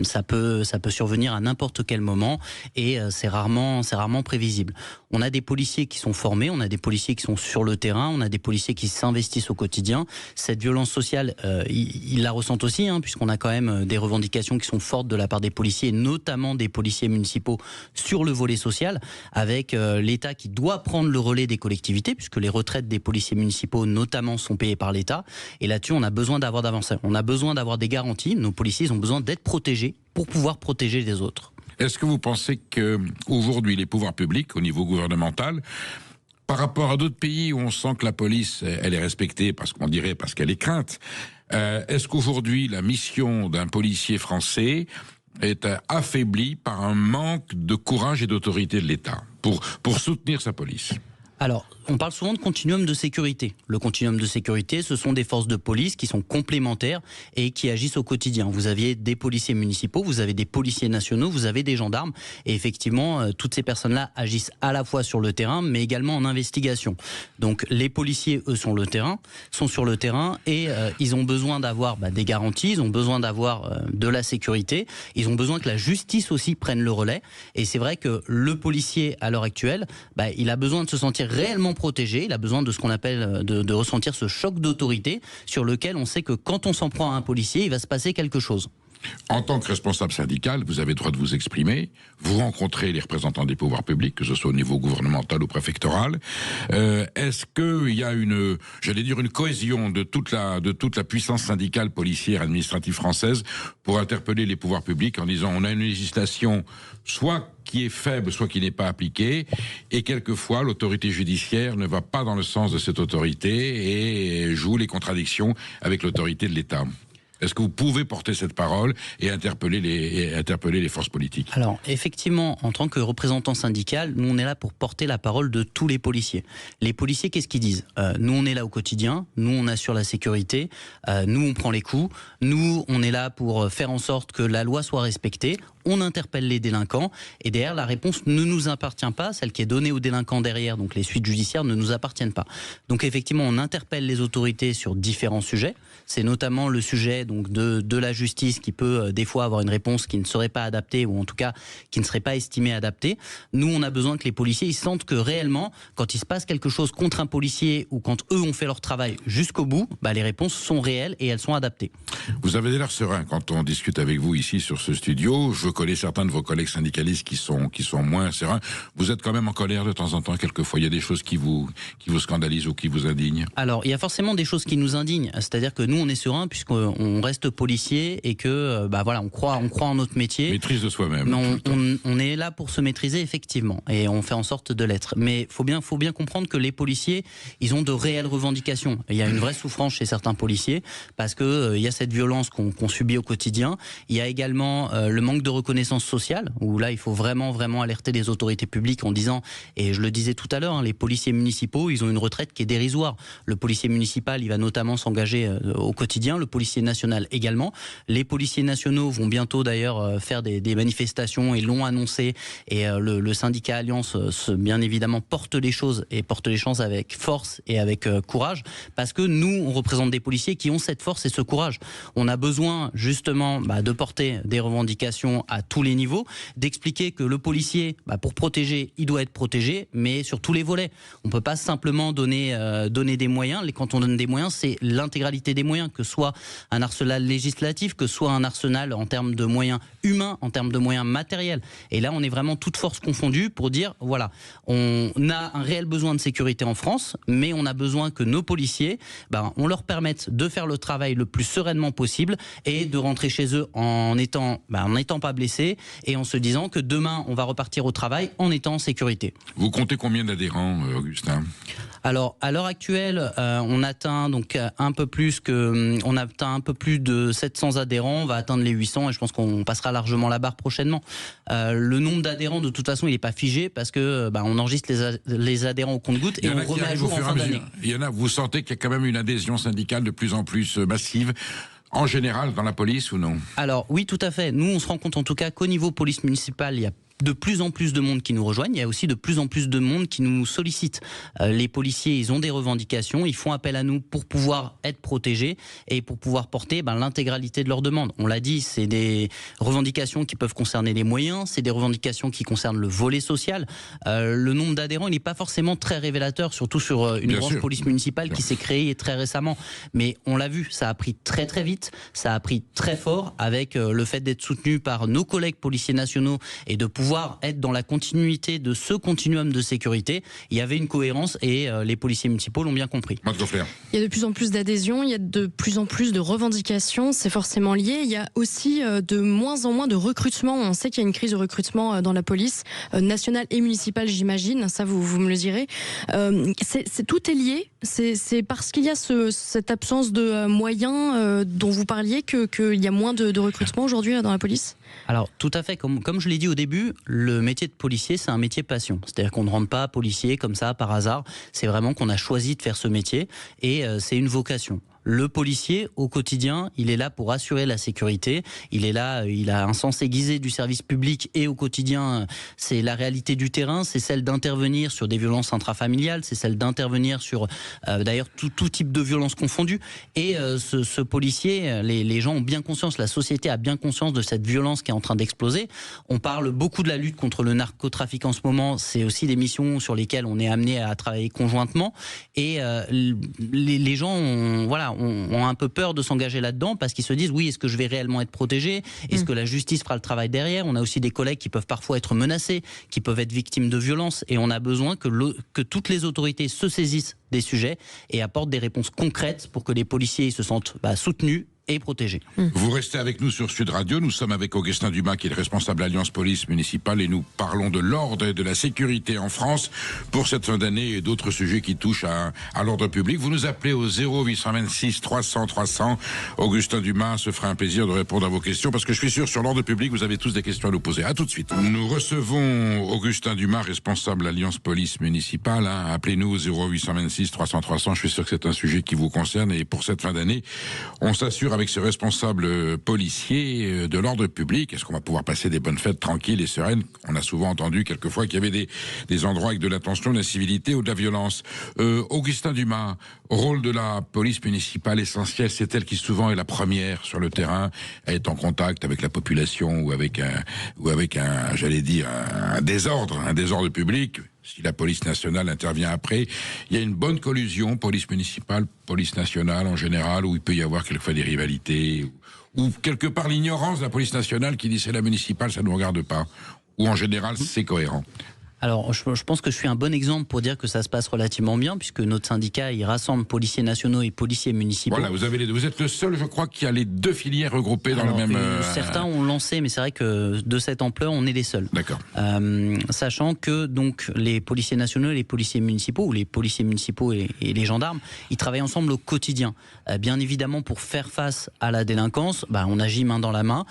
Ça peut survenir à n'importe quel moment, et c'est rarement prévisible. On a des policiers qui sont formés, on a des policiers qui sont sur le terrain, on a des policiers qui s'investissent au quotidien. Cette violence sociale, ils la ressentent aussi, puisqu'on a quand même des revendications qui sont fortes de la part des policiers, notamment des policiers municipaux sur le volet social, avec l'État qui doit prendre le relais des collectivités, puisque les retraites des policiers municipaux notamment sont payées par l'État. Et là-dessus, on a besoin d'avoir d'avancées. On a besoin d'avoir des garanties. Nos policiers, ils ont besoin d'être protégés pour pouvoir protéger les autres. Est-ce que vous pensez qu'aujourd'hui, les pouvoirs publics, au niveau gouvernemental, par rapport à d'autres pays où on sent que la police, elle est respectée parce qu'elle est crainte, est-ce qu'aujourd'hui, la mission d'un policier français est affaiblie par un manque de courage et d'autorité de l'État pour soutenir sa police? Alors, on parle souvent de continuum de sécurité. Le continuum de sécurité, ce sont des forces de police qui sont complémentaires et qui agissent au quotidien. Vous aviez des policiers municipaux, vous avez des policiers nationaux, vous avez des gendarmes. Et effectivement, toutes ces personnes-là agissent à la fois sur le terrain, mais également en investigation. Donc, les policiers, eux, sont sur le terrain et ils ont besoin d'avoir des garanties, ils ont besoin d'avoir de la sécurité. Ils ont besoin que la justice aussi prenne le relais. Et c'est vrai que le policier, à l'heure actuelle, il a besoin de se sentir réellement protégé, il a besoin de ce qu'on appelle de ressentir ce choc d'autorité sur lequel on sait que quand on s'en prend à un policier, il va se passer quelque chose. En tant que responsable syndical, vous avez le droit de vous exprimer. Vous rencontrez les représentants des pouvoirs publics, que ce soit au niveau gouvernemental ou préfectoral. Est-ce qu'il y a une cohésion de toute la puissance syndicale, policière, administrative française pour interpeller les pouvoirs publics en disant on a une législation soit qui est faible, soit qui n'est pas appliquée, et quelquefois l'autorité judiciaire ne va pas dans le sens de cette autorité et joue les contradictions avec l'autorité de l'État. Est-ce que vous pouvez porter cette parole et interpeller les forces politiques? Alors, effectivement, en tant que représentant syndical, nous, on est là pour porter la parole de tous les policiers. Les policiers, qu'est-ce qu'ils disent? Nous, on est là au quotidien, nous, on assure la sécurité, nous, on prend les coups, nous, on est là pour faire en sorte que la loi soit respectée, on interpelle les délinquants, et derrière, la réponse ne nous appartient pas, celle qui est donnée aux délinquants derrière, donc les suites judiciaires ne nous appartiennent pas. Donc, effectivement, on interpelle les autorités sur différents sujets, c'est notamment le sujet donc de la justice qui peut des fois avoir une réponse qui ne serait pas adaptée ou en tout cas qui ne serait pas estimée adaptée. Nous, on a besoin que les policiers ils sentent que réellement, quand il se passe quelque chose contre un policier ou quand eux ont fait leur travail jusqu'au bout, les réponses sont réelles et elles sont adaptées. Vous avez l'air serein quand on discute avec vous ici sur ce studio. Je connais certains de vos collègues syndicalistes qui sont moins sereins. Vous êtes quand même en colère de temps en temps, quelquefois. Il y a des choses qui vous scandalisent ou qui vous indignent. Alors, il y a forcément des choses qui nous indignent. C'est-à-dire que nous, on est serein puisqu'on reste policier et que on croit en notre métier. Maîtrise de soi-même. On est là pour se maîtriser effectivement et on fait en sorte de l'être. Mais faut bien comprendre que les policiers, ils ont de réelles revendications. Il y a une vraie souffrance chez certains policiers parce que il y a cette violence qu'on subit au quotidien. Il y a également le manque de reconnaissance sociale où là il faut vraiment alerter les autorités publiques en disant, et je le disais tout à l'heure, les policiers municipaux, ils ont une retraite qui est dérisoire. Le policier municipal, il va notamment s'engager au quotidien, le policier national également. Les policiers nationaux vont bientôt d'ailleurs faire des manifestations et l'ont annoncé et le syndicat Alliance bien évidemment porte les choses avec force et avec courage parce que nous on représente des policiers qui ont cette force et ce courage. On a besoin justement de porter des revendications à tous les niveaux, d'expliquer que le policier pour protéger il doit être protégé mais sur tous les volets. On peut pas simplement donner des moyens. Quand on donne des moyens c'est l'intégralité des moyens, que ce soit un arsenal législatif, que ce soit un arsenal en termes de moyens humains, en termes de moyens matériels. Et là, on est vraiment toutes forces confondues pour dire, voilà, on a un réel besoin de sécurité en France, mais on a besoin que nos policiers, on leur permette de faire le travail le plus sereinement possible et de rentrer chez eux en n'étant pas blessés et en se disant que demain, on va repartir au travail en étant en sécurité. Vous comptez combien d'adhérents, Augustin ? Alors, à l'heure actuelle, on atteint un peu plus de 700 adhérents, on va atteindre les 800 et je pense qu'on passera largement la barre prochainement. Le nombre d'adhérents, de toute façon, il n'est pas figé parce que on enregistre les adhérents au compte-gouttes et on remet à jour en fin d'année. Il y en a, vous sentez qu'il y a quand même une adhésion syndicale de plus en plus massive en général dans la police ou non ? Alors oui, tout à fait. Nous, on se rend compte en tout cas qu'au niveau police municipale, il y a de plus en plus de monde qui nous rejoignent, il y a aussi de plus en plus de monde qui nous sollicite. Les policiers, ils ont des revendications, ils font appel à nous pour pouvoir être protégés et pour pouvoir porter l'intégralité de leurs demandes. On l'a dit, c'est des revendications qui peuvent concerner les moyens, c'est des revendications qui concernent le volet social. Le nombre d'adhérents, il n'est pas forcément très révélateur, surtout sur une branche police municipale qui s'est créée très récemment. Mais on l'a vu, ça a pris très très vite, ça a pris très fort avec le fait d'être soutenu par nos collègues policiers nationaux et de pouvoir être dans la continuité de ce continuum de sécurité. Il y avait une cohérence et les policiers municipaux l'ont bien compris. Il y a de plus en plus d'adhésions, il y a de plus en plus de revendications, c'est forcément lié. Il y a aussi de moins en moins de recrutement. On sait qu'il y a une crise de recrutement dans la police nationale et municipale, j'imagine. Ça, vous me le direz. Tout est lié. C'est parce qu'il y a cette absence de moyens dont vous parliez qu'il y a moins de recrutement aujourd'hui dans la police ? Alors tout à fait, comme je l'ai dit au début, le métier de policier c'est un métier passion, c'est-à-dire qu'on ne rentre pas policier comme ça par hasard, c'est vraiment qu'on a choisi de faire ce métier et c'est une vocation. Le policier, au quotidien, il est là pour assurer la sécurité. Il est là, il a un sens aiguisé du service public et au quotidien, c'est la réalité du terrain, c'est celle d'intervenir sur des violences intrafamiliales, c'est celle d'intervenir sur d'ailleurs tout type de violences confondues. Et ce policier, les gens ont bien conscience, la société a bien conscience de cette violence qui est en train d'exploser. On parle beaucoup de la lutte contre le narcotrafic en ce moment. C'est aussi des missions sur lesquelles on est amené à travailler conjointement. Et les gens ont ont un peu peur de s'engager là-dedans parce qu'ils se disent oui, est-ce que je vais réellement être protégé? Est-ce que la justice fera le travail derrière? On a aussi des collègues qui peuvent parfois être menacés, qui peuvent être victimes de violences, et on a besoin que toutes les autorités se saisissent des sujets et apportent des réponses concrètes pour que les policiers se sentent soutenus et protégés. Vous restez avec nous sur Sud Radio. Nous sommes avec Augustin Dumas, qui est le responsable Alliance Police Municipale, et nous parlons de l'ordre et de la sécurité en France pour cette fin d'année et d'autres sujets qui touchent à l'ordre public. Vous nous appelez au 0826 300 300. Augustin Dumas se fera un plaisir de répondre à vos questions, parce que je suis sûr, sur l'ordre public, vous avez tous des questions à nous poser. À tout de suite. Nous recevons Augustin Dumas, responsable Alliance Police Municipale. Appelez-nous au 0826 300 300. Je suis sûr que c'est un sujet qui vous concerne, et pour cette fin d'année, on s'assure avec ce responsable policier de l'ordre public, est-ce qu'on va pouvoir passer des bonnes fêtes tranquilles et sereines? On a souvent entendu quelquefois qu'il y avait des endroits avec de la tension, de l'incivilité ou de la violence. Augustin Dumas, rôle de la police municipale essentiel, c'est elle qui souvent est la première sur le terrain à être en contact avec la population ou avec un j'allais dire, un désordre public. Si la police nationale intervient après, il y a une bonne collusion, police municipale, police nationale en général, où il peut y avoir quelquefois des rivalités, ou quelque part l'ignorance de la police nationale qui dit c'est la municipale, ça ne nous regarde pas, ou en général c'est cohérent. Alors, je pense que je suis un bon exemple pour dire que ça se passe relativement bien, puisque notre syndicat, il rassemble policiers nationaux et policiers municipaux. Voilà, vous avez les deux. Vous êtes le seul, je crois, qui a les deux filières regroupées dans le même... Certains ont lancé, mais c'est vrai que de cette ampleur, on est les seuls. D'accord. Sachant que donc les policiers nationaux et les policiers municipaux, ou les policiers municipaux et les gendarmes, ils travaillent ensemble au quotidien. Bien évidemment, pour faire face à la délinquance, on agit main dans la main.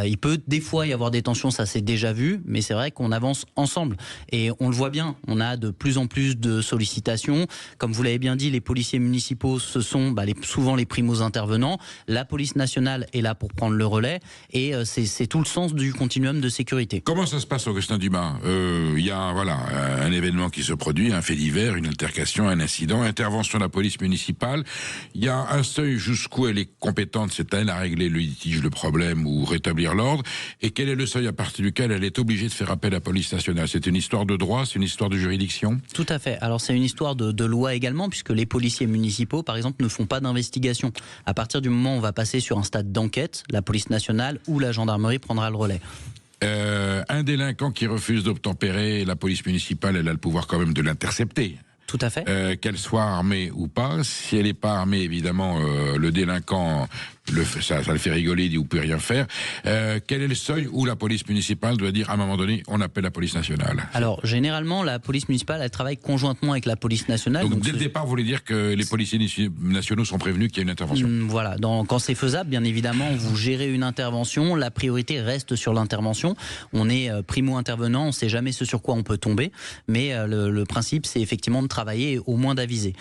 Il peut des fois y avoir des tensions, ça s'est déjà vu, mais c'est vrai qu'on avance ensemble. Et on le voit bien, on a de plus en plus de sollicitations. Comme vous l'avez bien dit, les policiers municipaux, ce sont souvent les primos intervenants. La police nationale est là pour prendre le relais. Et c'est tout le sens du continuum de sécurité. Comment ça se passe, Augustin Dumas? Il y a un événement qui se produit, un fait divers, une altercation, un incident, intervention de la police municipale. Il y a un seuil jusqu'où elle est compétente, c'est elle à régler le litige, le problème ou rétablir l'ordre. Et quel est le seuil à partir duquel elle est obligée de faire appel à la police nationale? C'est une histoire de droit, c'est une histoire de juridiction? Tout à fait. Alors c'est une histoire de loi également, puisque les policiers municipaux, par exemple, ne font pas d'investigation. À partir du moment où on va passer sur un stade d'enquête, la police nationale ou la gendarmerie prendra le relais. Un délinquant qui refuse d'obtempérer, la police municipale, elle a le pouvoir quand même de l'intercepter. Tout à fait. Qu'elle soit armée ou pas. Si elle n'est pas armée, évidemment, le délinquant, ça le fait rigoler, il dit « on peut rien faire ». Quel est le seuil où la police municipale doit dire à un moment donné « on appelle la police nationale ». Alors, généralement, la police municipale, elle travaille conjointement avec la police nationale. Donc dès le départ, vous voulez dire que les policiers nationaux sont prévenus qu'il y a une intervention? Voilà. Quand c'est faisable, bien évidemment, vous gérez une intervention, la priorité reste sur l'intervention. On est primo-intervenant, on ne sait jamais ce sur quoi on peut tomber, mais le principe, c'est effectivement de travailler et au moins d'aviser.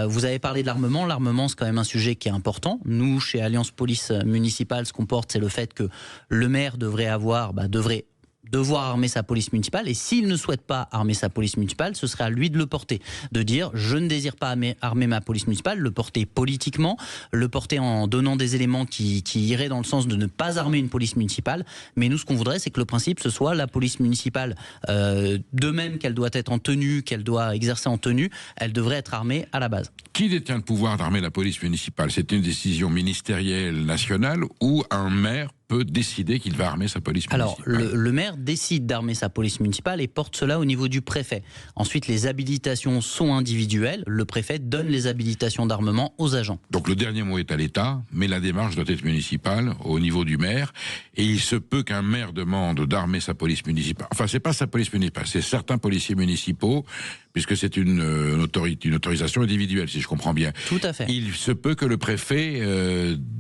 Vous avez parlé de l'armement. L'armement, c'est quand même un sujet qui est important. Nous, chez Alliance Police Municipale, ce qu'on porte, c'est le fait que le maire devrait devoir armer sa police municipale, et s'il ne souhaite pas armer sa police municipale, ce serait à lui de le porter, de dire je ne désire pas armer ma police municipale, le porter politiquement, le porter en donnant des éléments qui iraient dans le sens de ne pas armer une police municipale. Mais nous, ce qu'on voudrait, c'est que le principe, ce soit la police municipale, de même qu'elle doit être en tenue, qu'elle doit exercer en tenue, elle devrait être armée à la base. Qui détient le pouvoir d'armer la police municipale? C'est une décision ministérielle nationale ou un maire peut décider qu'il va armer sa police municipale? Alors, le maire décide d'armer sa police municipale et porte cela au niveau du préfet. Ensuite, les habilitations sont individuelles. Le préfet donne les habilitations d'armement aux agents. Donc le dernier mot est à l'État, mais la démarche doit être municipale au niveau du maire. Et il se peut qu'un maire demande d'armer sa police municipale. Enfin, c'est pas sa police municipale, c'est certains policiers municipaux, puisque c'est une autorisation individuelle, si je comprends bien. Tout à fait. Il se peut que le préfet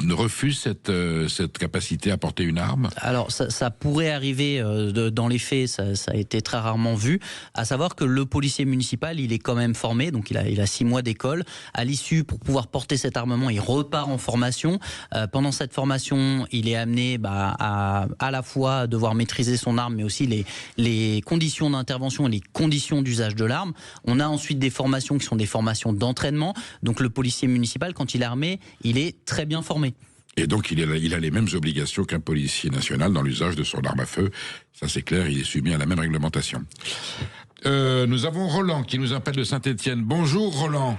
refuse cette capacité à porter une arme? Alors, ça pourrait arriver dans les faits, ça a été très rarement vu, à savoir que le policier municipal, il est quand même formé, donc il a 6 mois d'école. À l'issue, pour pouvoir porter cet armement, il repart en formation. Pendant cette formation, il est amené à la fois devoir maîtriser son arme, mais aussi les conditions d'intervention et les conditions d'usage de l'arme. On a ensuite des formations qui sont des formations d'entraînement. Donc le policier municipal, quand il est armé, il est très bien formé. Et donc il a les mêmes obligations qu'un policier national dans l'usage de son arme à feu. Ça c'est clair, il est soumis à la même réglementation. Nous avons Roland qui nous appelle de Saint-Étienne. Bonjour Roland.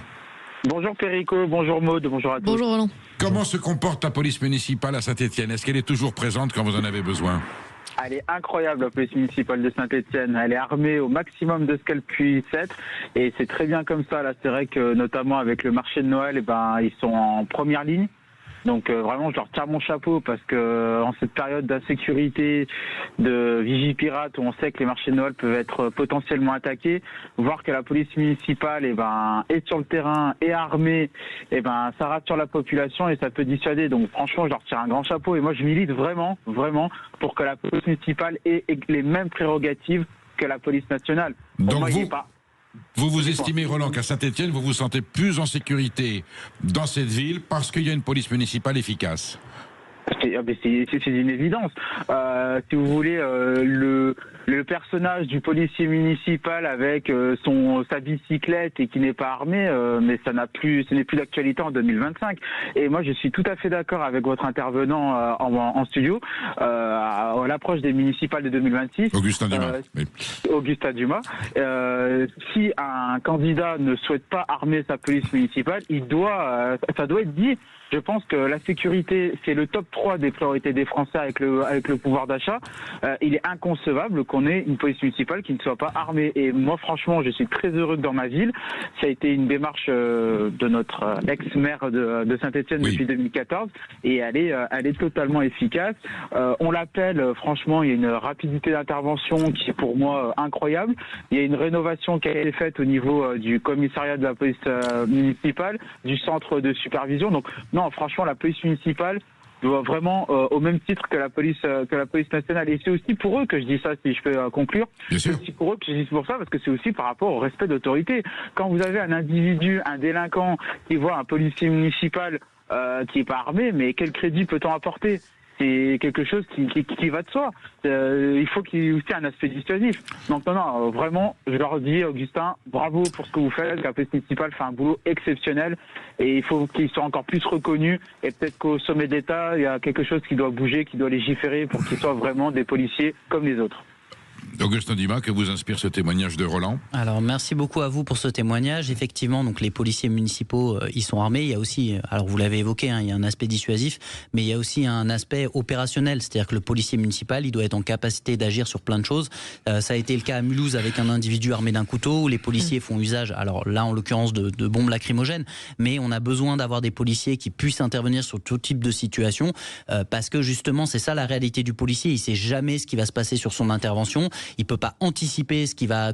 Bonjour Perico, bonjour Maud, bonjour à tous. Bonjour Roland. Comment se comporte la police municipale à Saint-Étienne? Est-ce qu'elle est toujours présente quand vous en avez besoin? Elle est incroyable, la police municipale de Saint-Étienne. Elle est armée au maximum de ce qu'elle puisse être. Et c'est très bien comme ça. Là, c'est vrai que notamment avec le marché de Noël, ils sont en première ligne. Donc vraiment, je leur tire mon chapeau parce que en cette période d'insécurité, de vigipirate, où on sait que les marchés de Noël peuvent être potentiellement attaqués, voir que la police municipale est sur le terrain, est armée, ça rassure la population et ça peut dissuader. Donc franchement, je leur tire un grand chapeau et moi je milite vraiment pour que la police municipale ait les mêmes prérogatives que la police nationale. Donc vous estimez, Roland, qu'à Saint-Étienne, vous vous sentez plus en sécurité dans cette ville parce qu'il y a une police municipale efficace? C'est une évidence. Si vous voulez, le personnage du policier municipal avec sa bicyclette et qui n'est pas armé, mais ce n'est plus d'actualité en 2025. Et moi, je suis tout à fait d'accord avec votre intervenant en studio à l'approche des municipales de 2026. Augustin Dumas. Augustin Dumas. Si un candidat ne souhaite pas armer sa police municipale, ça doit être dit. Je pense que la sécurité, c'est le top 3 des priorités des Français avec le pouvoir d'achat. Il est inconcevable qu'on ait une police municipale qui ne soit pas armée. Et moi, franchement, je suis très heureux que dans ma ville, ça a été une démarche de notre ex-maire de Saint-Étienne depuis 2014. Et elle est totalement efficace. On l'appelle, franchement, il y a une rapidité d'intervention qui est pour moi incroyable. Il y a une rénovation qui a été faite au niveau du commissariat de la police municipale, du centre de supervision. Donc, non, franchement, la police municipale doit vraiment, au même titre que la police nationale. Et c'est aussi pour eux que je dis ça, si je peux conclure. C'est aussi pour eux que je dis pour ça, parce que c'est aussi par rapport au respect d'autorité. Quand vous avez un individu, un délinquant, qui voit un policier municipal qui est pas armé, mais quel crédit peut-on apporter? C'est quelque chose qui va de soi. Il faut qu'il y ait aussi un aspect dissuasif. Donc non, vraiment, je leur dis, Augustin, bravo pour ce que vous faites. La police municipale fait un boulot exceptionnel et il faut qu'ils soient encore plus reconnus. Et peut-être qu'au sommet d'État, il y a quelque chose qui doit bouger, qui doit légiférer pour qu'ils soient vraiment des policiers comme les autres. Augustin Dumas, que vous inspire ce témoignage de Roland? Alors merci beaucoup à vous pour ce témoignage. Effectivement, donc les policiers municipaux, ils sont armés. Il y a aussi, alors vous l'avez évoqué, il y a un aspect dissuasif, mais il y a aussi un aspect opérationnel, c'est-à-dire que le policier municipal, il doit être en capacité d'agir sur plein de choses. Ça a été le cas à Mulhouse avec un individu armé d'un couteau où les policiers font usage, alors là en l'occurrence de bombes lacrymogènes, mais on a besoin d'avoir des policiers qui puissent intervenir sur tout type de situation parce que justement c'est ça la réalité du policier. Il sait jamais ce qui va se passer sur son intervention. Il peut pas anticiper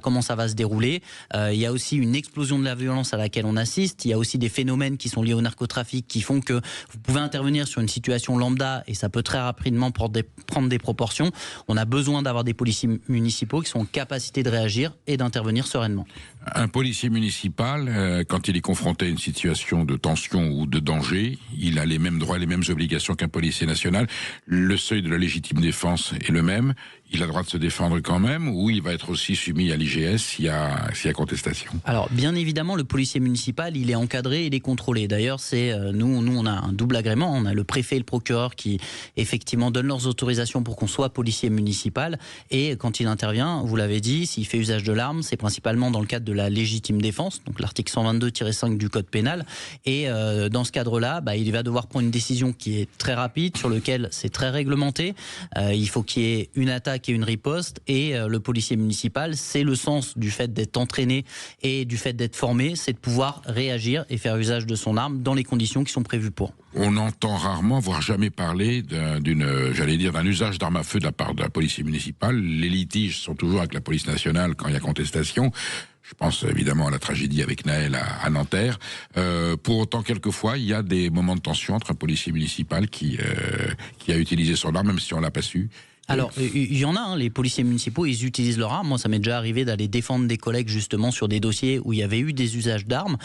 comment ça va se dérouler. Il y a aussi une explosion de la violence à laquelle on assiste. Il y a aussi des phénomènes qui sont liés au narcotrafic qui font que vous pouvez intervenir sur une situation lambda et ça peut très rapidement prendre des proportions. On a besoin d'avoir des policiers municipaux qui sont en capacité de réagir et d'intervenir sereinement. Un policier municipal, quand il est confronté à une situation de tension ou de danger, il a les mêmes droits, les mêmes obligations qu'un policier national. Le seuil de la légitime défense est le même. Il a le droit de se défendre quand même, ou il va être aussi soumis à l'IGS s'il y a contestation? Alors, bien évidemment, le policier municipal, il est encadré, il est contrôlé. D'ailleurs, nous, on a un double agrément. On a le préfet et le procureur qui, effectivement, donnent leurs autorisations pour qu'on soit policier municipal. Et quand il intervient, vous l'avez dit, s'il fait usage de l'arme, c'est principalement dans le cadre de la légitime défense, donc l'article 122-5 du Code pénal. Et dans ce cadre-là, il va devoir prendre une décision qui est très rapide, sur lequel c'est très réglementé. Il faut qu'il y ait une attaque et une riposte. Et le policier municipal, c'est le sens du fait d'être entraîné et du fait d'être formé, c'est de pouvoir réagir et faire usage de son arme dans les conditions qui sont prévues pour. On entend rarement, voire jamais parler d'un usage d'armes à feu de la part de la police municipale. Les litiges sont toujours avec la police nationale quand il y a contestation. Je pense évidemment à la tragédie avec Naël à Nanterre. Pour autant, quelquefois, il y a des moments de tension entre un policier municipal qui a utilisé son arme, même si on l'a pas su. Alors, il y en a, les policiers municipaux, ils utilisent leur arme. Moi, ça m'est déjà arrivé d'aller défendre des collègues justement sur des dossiers où il y avait eu des usages d'armes.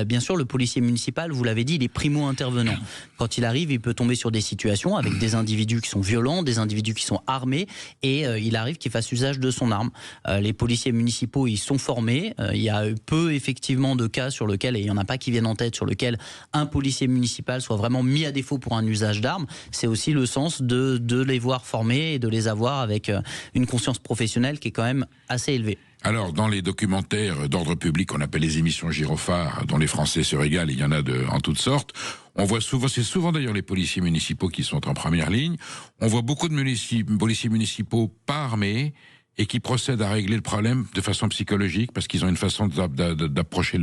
Bien sûr, le policier municipal, vous l'avez dit, il est primo-intervenant. Quand il arrive, il peut tomber sur des situations avec des individus qui sont violents, des individus qui sont armés, et il arrive qu'il fasse usage de son arme. Les policiers municipaux, ils sont formés. Il y a peu, effectivement, de cas sur lesquels, et il n'y en a pas qui viennent en tête, sur lesquels un policier municipal soit vraiment mis à défaut pour un usage d'armes. C'est aussi le sens de les voir formés et de les avoir avec une conscience professionnelle qui est quand même assez élevée. Alors, dans les documentaires d'ordre public, qu'on appelle les émissions gyrophares, dont les Français se régalent, il y en a en toutes sortes, on voit souvent, c'est souvent d'ailleurs les policiers municipaux qui sont en première ligne, on voit beaucoup de policiers municipaux pas armés, et qui procèdent à régler le problème de façon psychologique, parce qu'ils ont une façon d'approcher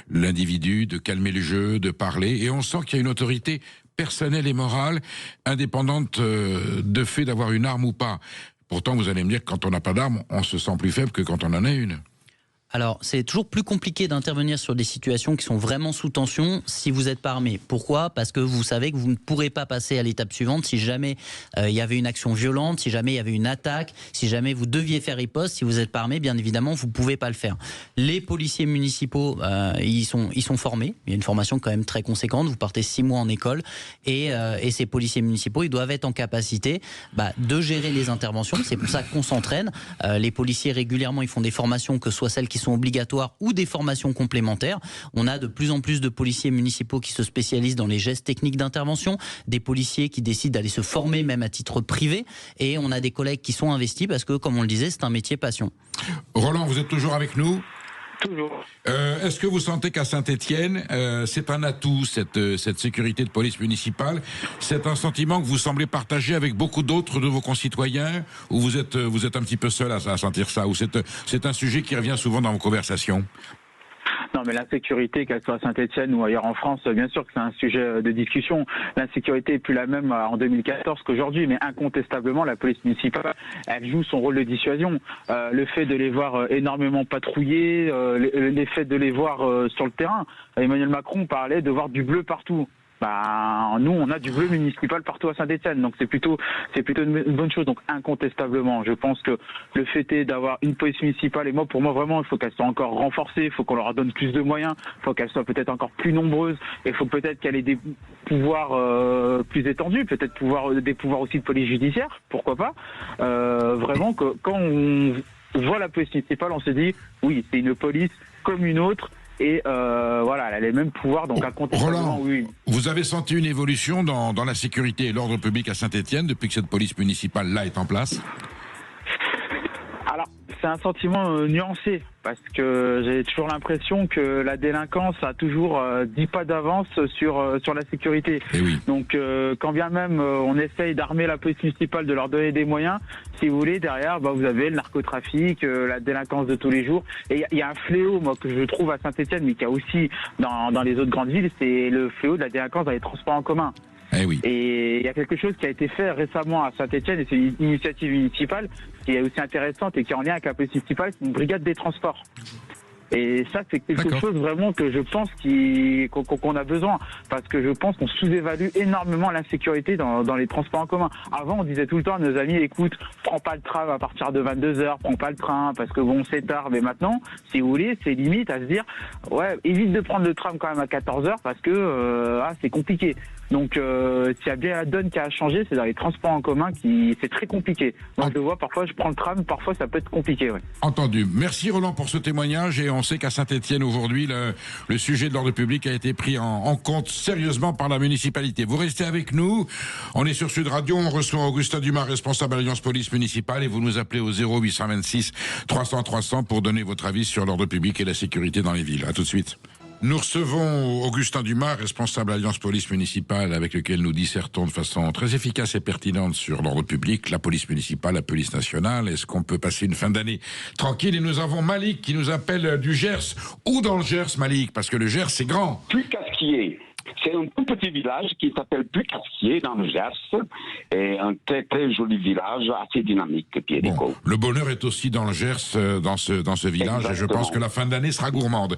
l'individu, de calmer le jeu, de parler, et on sent qu'il y a une autorité personnelle et morale, indépendante de fait d'avoir une arme ou pas. Pourtant, vous allez me dire que quand on n'a pas d'arme, on se sent plus faible que quand on en a une. Alors, c'est toujours plus compliqué d'intervenir sur des situations qui sont vraiment sous tension si vous n'êtes pas armé. Pourquoi ? Parce que vous savez que vous ne pourrez pas passer à l'étape suivante si jamais il y avait une action violente, si jamais il y avait une attaque, si jamais vous deviez faire riposte. Si vous n'êtes pas armé, bien évidemment, vous ne pouvez pas le faire. Les policiers municipaux, ils sont formés. Il y a une formation quand même très conséquente. Vous partez 6 mois en école et ces policiers municipaux, ils doivent être en capacité de gérer les interventions. C'est pour ça qu'on s'entraîne. Les policiers, régulièrement, ils font des formations, que ce soit celles qui sont obligatoires ou des formations complémentaires. On a de plus en plus de policiers municipaux qui se spécialisent dans les gestes techniques d'intervention, des policiers qui décident d'aller se former même à titre privé, et on a des collègues qui sont investis parce que, comme on le disait, c'est un métier passion. Roland, vous êtes toujours avec nous ? Toujours. Est-ce que vous sentez qu'à Saint-Étienne, c'est un atout, cette sécurité de police municipale? C'est un sentiment que vous semblez partager avec beaucoup d'autres de vos concitoyens, ou vous êtes un petit peu seul à sentir ça, ou c'est un sujet qui revient souvent dans vos conversations? Non, mais l'insécurité, qu'elle soit à Saint-Etienne ou ailleurs en France, bien sûr que c'est un sujet de discussion. L'insécurité est plus la même en 2014 qu'aujourd'hui, mais incontestablement, la police municipale, elle joue son rôle de dissuasion. Le fait de les voir énormément patrouiller, l'effet de les voir sur le terrain. Emmanuel Macron parlait de voir du bleu partout. Nous, on a du bleu municipal partout à Saint-Etienne, donc c'est plutôt une bonne chose. Donc incontestablement, je pense que le fait est d'avoir une police municipale, et pour moi vraiment, il faut qu'elle soit encore renforcée, il faut qu'on leur donne plus de moyens, il faut qu'elle soit peut-être encore plus nombreuse, et il faut peut-être qu'elle ait des pouvoirs plus étendus, peut-être des pouvoirs aussi de police judiciaire, pourquoi pas. Vraiment que quand on voit la police municipale, on se dit oui, c'est une police comme une autre. Et voilà, elle a les mêmes pouvoirs, donc incontestablement, Roland, oui. vous avez senti une évolution dans la sécurité et l'ordre public à Saint-Étienne depuis que cette police municipale-là est en place? Alors, c'est un sentiment nuancé, parce que j'ai toujours l'impression que la délinquance a toujours 10 pas d'avance sur la sécurité. Et oui. Donc, quand bien même on essaye d'armer la police municipale, de leur donner des moyens, si vous voulez, derrière, vous avez le narcotrafic, la délinquance de tous les jours. Et il y a un fléau, moi, que je trouve à Saint-Etienne, mais qu'il y a aussi dans les autres grandes villes, c'est le fléau de la délinquance dans les transports en commun. Eh oui. Et il y a quelque chose qui a été fait récemment à Saint-Etienne, et c'est une initiative municipale qui est aussi intéressante et qui est en lien avec la police municipale, c'est une brigade des transports. Et ça, c'est quelque chose vraiment que je pense qu'on a besoin, parce que je pense qu'on sous-évalue énormément l'insécurité dans les transports en commun. Avant, on disait tout le temps à nos amis, écoute, prends pas le tram à partir de 22h, prends pas le train, parce que bon, c'est tard. Mais maintenant, si vous voulez, c'est limite à se dire, ouais, évite de prendre le tram quand même à 14h, parce que c'est compliqué. Donc, s'il y a bien la donne qui a changé, c'est dans les transports en commun c'est très compliqué. Donc, je vois, parfois, je prends le tram, parfois, ça peut être compliqué, ouais. Entendu. Merci Roland pour ce témoignage, et on sait qu'à Saint-Étienne aujourd'hui, le sujet de l'ordre public a été pris en compte sérieusement par la municipalité. Vous restez avec nous. On est sur Sud Radio, on reçoit Augustin Dumas, responsable Alliance Police Municipale, et vous nous appelez au 0826 300 300 pour donner votre avis sur l'ordre public et la sécurité dans les villes. À tout de suite. Nous recevons Augustin Dumas, responsable Alliance Police Municipale, avec lequel nous dissertons de façon très efficace et pertinente sur l'ordre public, la police municipale, la police nationale. Est-ce qu'on peut passer une fin d'année tranquille? Et nous avons Malik qui nous appelle du Gers. Où dans le Gers, Malik? Parce que le Gers, c'est grand. Puy-Casquier. C'est un tout petit village qui s'appelle Puy-Casquier dans le Gers, et un très très joli village, assez dynamique, Pierrico. Bon, le bonheur est aussi dans le Gers, dans ce village. Exactement. Et je pense que la fin d'année sera gourmande.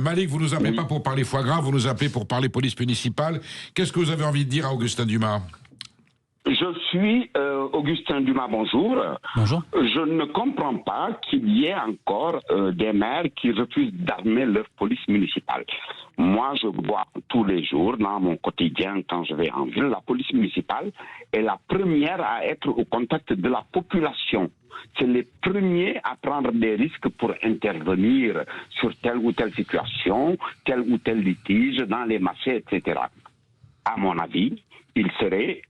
Malik, vous nous appelez pas pour parler foie gras, vous nous appelez pour parler police municipale. Qu'est-ce que vous avez envie de dire à Augustin Dumas? Je suis Augustin Dumas, bonjour. Bonjour. Je ne comprends pas qu'il y ait encore des maires qui refusent d'armer leur police municipale. Moi, je vois tous les jours, dans mon quotidien, quand je vais en ville, la police municipale est la première à être au contact de la population. C'est les premiers à prendre des risques pour intervenir sur telle ou telle situation, tel ou tel litige, dans les marchés, etc. À mon avis, il serait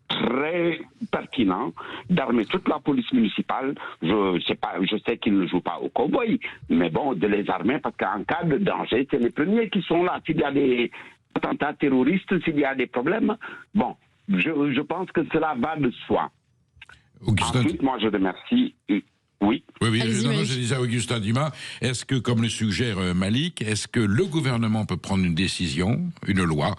très pertinent d'armer toute la police municipale. Je sais qu'ils ne jouent pas au cow-boy, mais bon, de les armer parce qu'en cas de danger, c'est les premiers qui sont là. S'il y a des attentats terroristes, s'il y a des problèmes, bon, je pense que cela va de soi. Augustin... Ensuite, moi, je remercie... Oui. Oui, je disais à Augustin Dumas, est-ce que, comme le suggère Malik, est-ce que le gouvernement peut prendre une décision, une loi,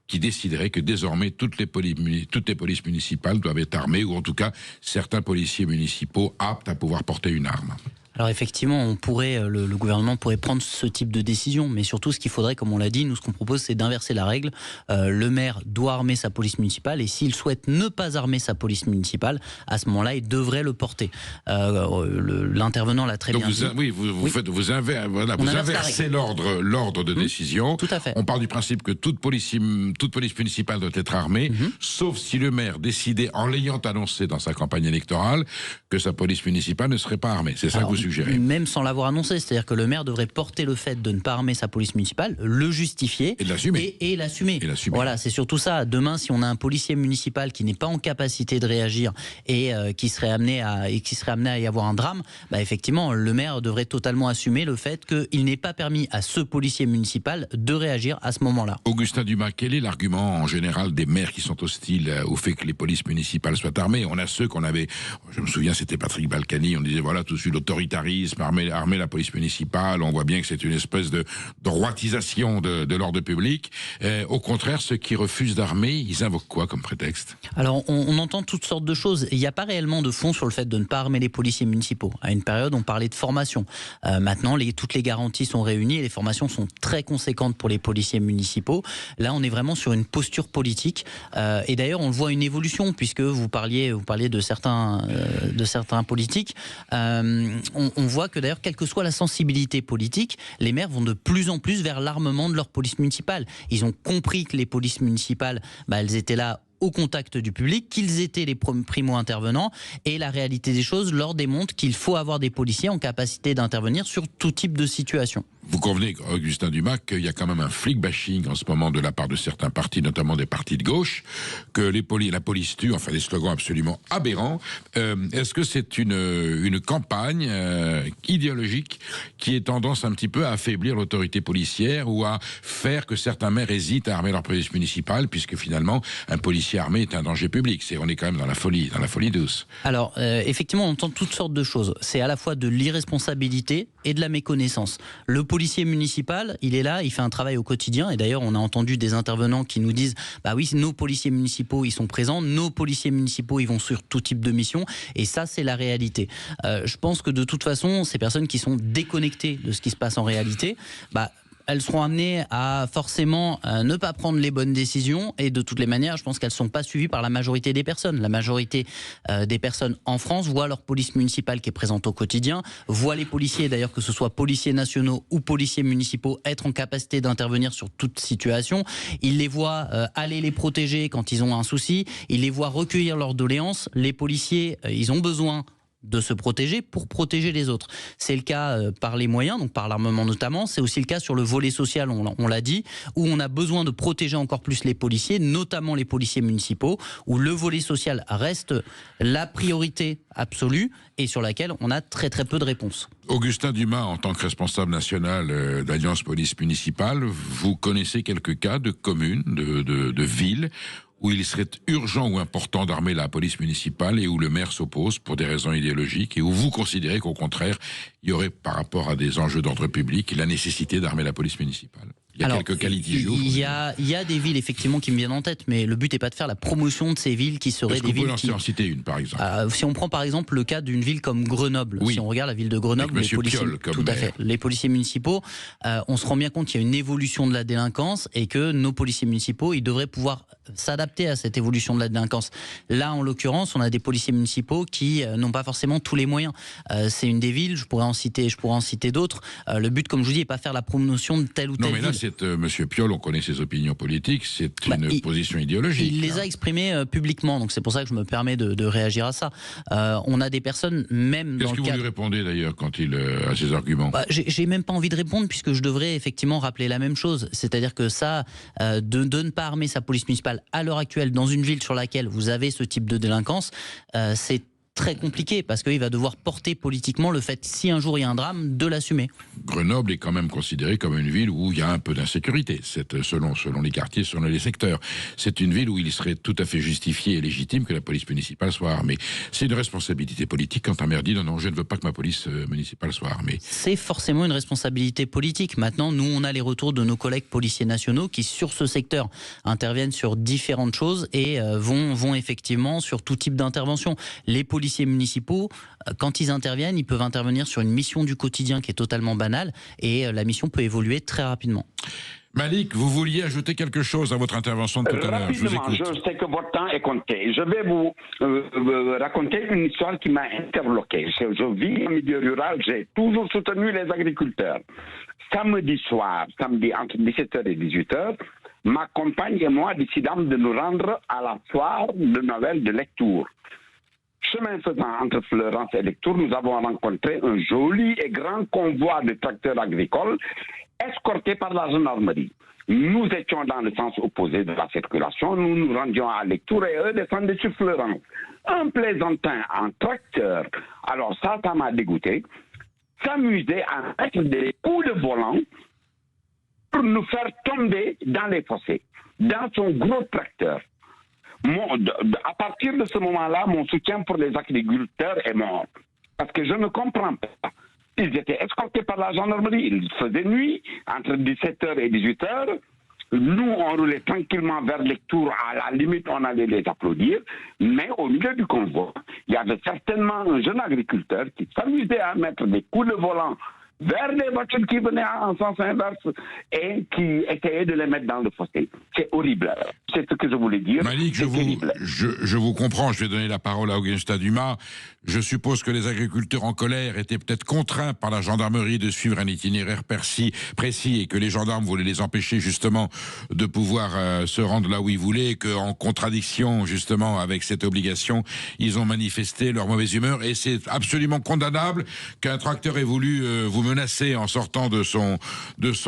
qui déciderait que désormais toutes les polices municipales doivent être armées, ou en tout cas certains policiers municipaux aptes à pouvoir porter une arme? Alors effectivement, le gouvernement pourrait prendre ce type de décision, mais surtout ce qu'il faudrait, comme on l'a dit, nous ce qu'on propose c'est d'inverser la règle. Le maire doit armer sa police municipale et s'il souhaite ne pas armer sa police municipale, à ce moment-là, il devrait le porter. L'intervenant l'a très bien dit. Vous inversez l'ordre de décision. Tout à fait. On part du principe que toute police municipale doit être armée, sauf si le maire décidait, en l'ayant annoncé dans sa campagne électorale, que sa police municipale ne serait pas armée. C'est ça que vous suggérez? Même sans l'avoir annoncé, c'est-à-dire que le maire devrait porter le fait de ne pas armer sa police municipale, le justifier et l'assumer. Et l'assumer. Voilà, c'est surtout ça. Demain, si on a un policier municipal qui n'est pas en capacité de réagir et qui serait amené à y avoir un drame, bah effectivement, le maire devrait totalement assumer le fait qu'il n'est pas permis à ce policier municipal de réagir à ce moment-là. Augustin Dumas, quel est l'argument en général des maires qui sont hostiles au fait que les polices municipales soient armées? On a ceux qu'on avait, je me souviens, c'était Patrick Balkany, on disait voilà, tout de suite l'autoritarisme, armer la police municipale, on voit bien que c'est une espèce de droitisation de l'ordre public. Au contraire, ceux qui refusent d'armer, ils invoquent quoi comme prétexte? Alors, on entend toutes sortes de choses. Il n'y a pas réellement de fond sur le fait de ne pas armer les policiers municipaux. À une période, on parlait de formation. Maintenant, toutes les garanties sont réunies et les formations sont très conséquentes pour les policiers municipaux. Là, on est vraiment sur une posture politique. Et d'ailleurs, on le voit une évolution, puisque vous parliez de certains politiques. On voit que d'ailleurs, quelle que soit la sensibilité politique, les maires vont de plus en plus vers l'armement de leur police municipale. Ils ont compris que les polices municipales, elles étaient là au contact du public, qu'ils étaient les primo-intervenants, et la réalité des choses leur démontre qu'il faut avoir des policiers en capacité d'intervenir sur tout type de situation. Vous convenez, Augustin Dumas, qu'il y a quand même un flic bashing en ce moment de la part de certains partis, notamment des partis de gauche, que la police tue, enfin des slogans absolument aberrants. Est-ce que c'est une campagne idéologique qui est tendance un petit peu à affaiblir l'autorité policière ou à faire que certains maires hésitent à armer leur police municipale, puisque finalement un policier armé est un danger public? On est quand même dans la folie douce. Alors, effectivement, on entend toutes sortes de choses. C'est à la fois de l'irresponsabilité et de la méconnaissance. Le policier municipal, il est là, il fait un travail au quotidien, et d'ailleurs on a entendu des intervenants qui nous disent bah oui, nos policiers municipaux ils sont présents, nos policiers municipaux ils vont sur tout type de mission, et ça c'est la réalité. Je pense que de toute façon ces personnes qui sont déconnectées de ce qui se passe en réalité, elles seront amenées à forcément ne pas prendre les bonnes décisions, et de toutes les manières, je pense qu'elles ne sont pas suivies par la majorité des personnes. La majorité des personnes en France voient leur police municipale qui est présente au quotidien, voient les policiers, d'ailleurs que ce soit policiers nationaux ou policiers municipaux, être en capacité d'intervenir sur toute situation. Ils les voient aller les protéger quand ils ont un souci, ils les voient recueillir leurs doléances. Les policiers, ils ont besoin de se protéger pour protéger les autres. C'est le cas par les moyens, donc par l'armement notamment. C'est aussi le cas sur le volet social, on l'a dit, où on a besoin de protéger encore plus les policiers, notamment les policiers municipaux, où le volet social reste la priorité absolue et sur laquelle on a très très peu de réponses. Augustin Dumas, en tant que responsable national d'Alliance Police Municipale, vous connaissez quelques cas de communes, de villes, où il serait urgent ou important d'armer la police municipale et où le maire s'oppose pour des raisons idéologiques, et où vous considérez qu'au contraire, il y aurait, par rapport à des enjeux d'ordre public, la nécessité d'armer la police municipale? Il y a quelques cas litigieux. Il y a des villes effectivement qui me viennent en tête, mais le but n'est pas de faire la promotion de ces villes qui seraient des villes qui... en citer une, par exemple. Si on prend par exemple le cas d'une ville comme Grenoble, si on regarde la ville de Grenoble, les policiers, tout à fait, les policiers municipaux, on se rend bien compte qu'il y a une évolution de la délinquance et que nos policiers municipaux, ils devraient pouvoir s'adapter à cette évolution de la délinquance. Là, en l'occurrence, on a des policiers municipaux qui n'ont pas forcément tous les moyens. C'est une des villes, je pourrais en citer d'autres. Le but, comme je vous dis, n'est pas faire la promotion de telle ou telle ville. c'est Monsieur Piolle, on connaît ses opinions politiques, c'est une position idéologique. Il les a exprimées publiquement, donc c'est pour ça que je me permets de réagir à ça. On a des personnes, même dans le cadre... Qu'est-ce que vous lui répondez d'ailleurs quand il a ses arguments? J'ai même pas envie de répondre, puisque je devrais effectivement rappeler la même chose. C'est-à-dire que ça, de ne pas armer sa police municipale à l'heure actuelle dans une ville sur laquelle vous avez ce type de délinquance, c'est très compliqué, parce qu'il va devoir porter politiquement le fait, si un jour il y a un drame, de l'assumer. Grenoble est quand même considérée comme une ville où il y a un peu d'insécurité, selon les quartiers, selon les secteurs. C'est une ville où il serait tout à fait justifié et légitime que la police municipale soit armée. C'est une responsabilité politique quand un maire dit non, je ne veux pas que ma police municipale soit armée. C'est forcément une responsabilité politique. Maintenant, nous, on a les retours de nos collègues policiers nationaux qui, sur ce secteur, interviennent sur différentes choses et vont effectivement sur tout type d'intervention. Les policiers municipaux, quand ils interviennent, ils peuvent intervenir sur une mission du quotidien qui est totalement banale, et la mission peut évoluer très rapidement. Malik, vous vouliez ajouter quelque chose à votre intervention de tout à l'heure? Je sais que votre temps est compté. Je vais vous raconter une histoire qui m'a interloqué. Je vis en milieu rural, j'ai toujours soutenu les agriculteurs. Samedi soir, entre 17h et 18h, ma compagne et moi décidons de nous rendre à la foire de Noël de Lectoure. Chemin faisant entre Fleurance et Lectoure, nous avons rencontré un joli et grand convoi de tracteurs agricoles escortés par la gendarmerie. Nous étions dans le sens opposé de la circulation, nous nous rendions à Lectoure et eux descendaient sur Fleurance. Un plaisantin en tracteur, alors ça m'a dégoûté, s'amusait à mettre des coups de volant pour nous faire tomber dans les fossés, dans son gros tracteur. À partir de ce moment-là, mon soutien pour les agriculteurs est mort. Parce que je ne comprends pas. Ils étaient escortés par la gendarmerie, il faisait nuit, entre 17h et 18h. Nous, on roulait tranquillement vers Lectoure, à la limite, on allait les applaudir. Mais au milieu du convoi, il y avait certainement un jeune agriculteur qui s'amusait à mettre des coups de volant vers les voitures qui venaient en sens inverse et qui essayaient de les mettre dans le fossé. C'est horrible. C'est ce que je voulais dire. Malik, je vous comprends. Je vais donner la parole à Augustin Dumas. Je suppose que les agriculteurs en colère étaient peut-être contraints par la gendarmerie de suivre un itinéraire précis et que les gendarmes voulaient les empêcher justement de pouvoir se rendre là où ils voulaient et qu'en contradiction justement avec cette obligation, ils ont manifesté leur mauvaise humeur. Et c'est absolument condamnable qu'un tracteur ait voulu vous menacer en sortant de son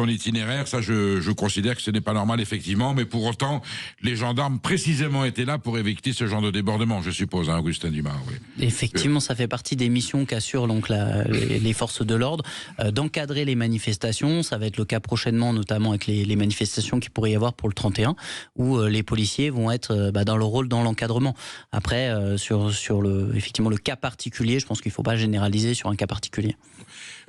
itinéraire. Ça, je considère que ce n'est pas normal, effectivement. Mais pour autant, les gendarmes précisément étaient là pour éviter ce genre de débordement, je suppose, hein, Augustin Dumas. Oui. Effectivement, ça fait partie des missions qu'assurent donc les forces de l'ordre, d'encadrer les manifestations. Ça va être le cas prochainement, notamment avec les manifestations qu'il pourrait y avoir pour le 31, où les policiers vont être dans le rôle dans l'encadrement. Après, sur effectivement le cas particulier, je pense qu'il ne faut pas généraliser sur un cas particulier.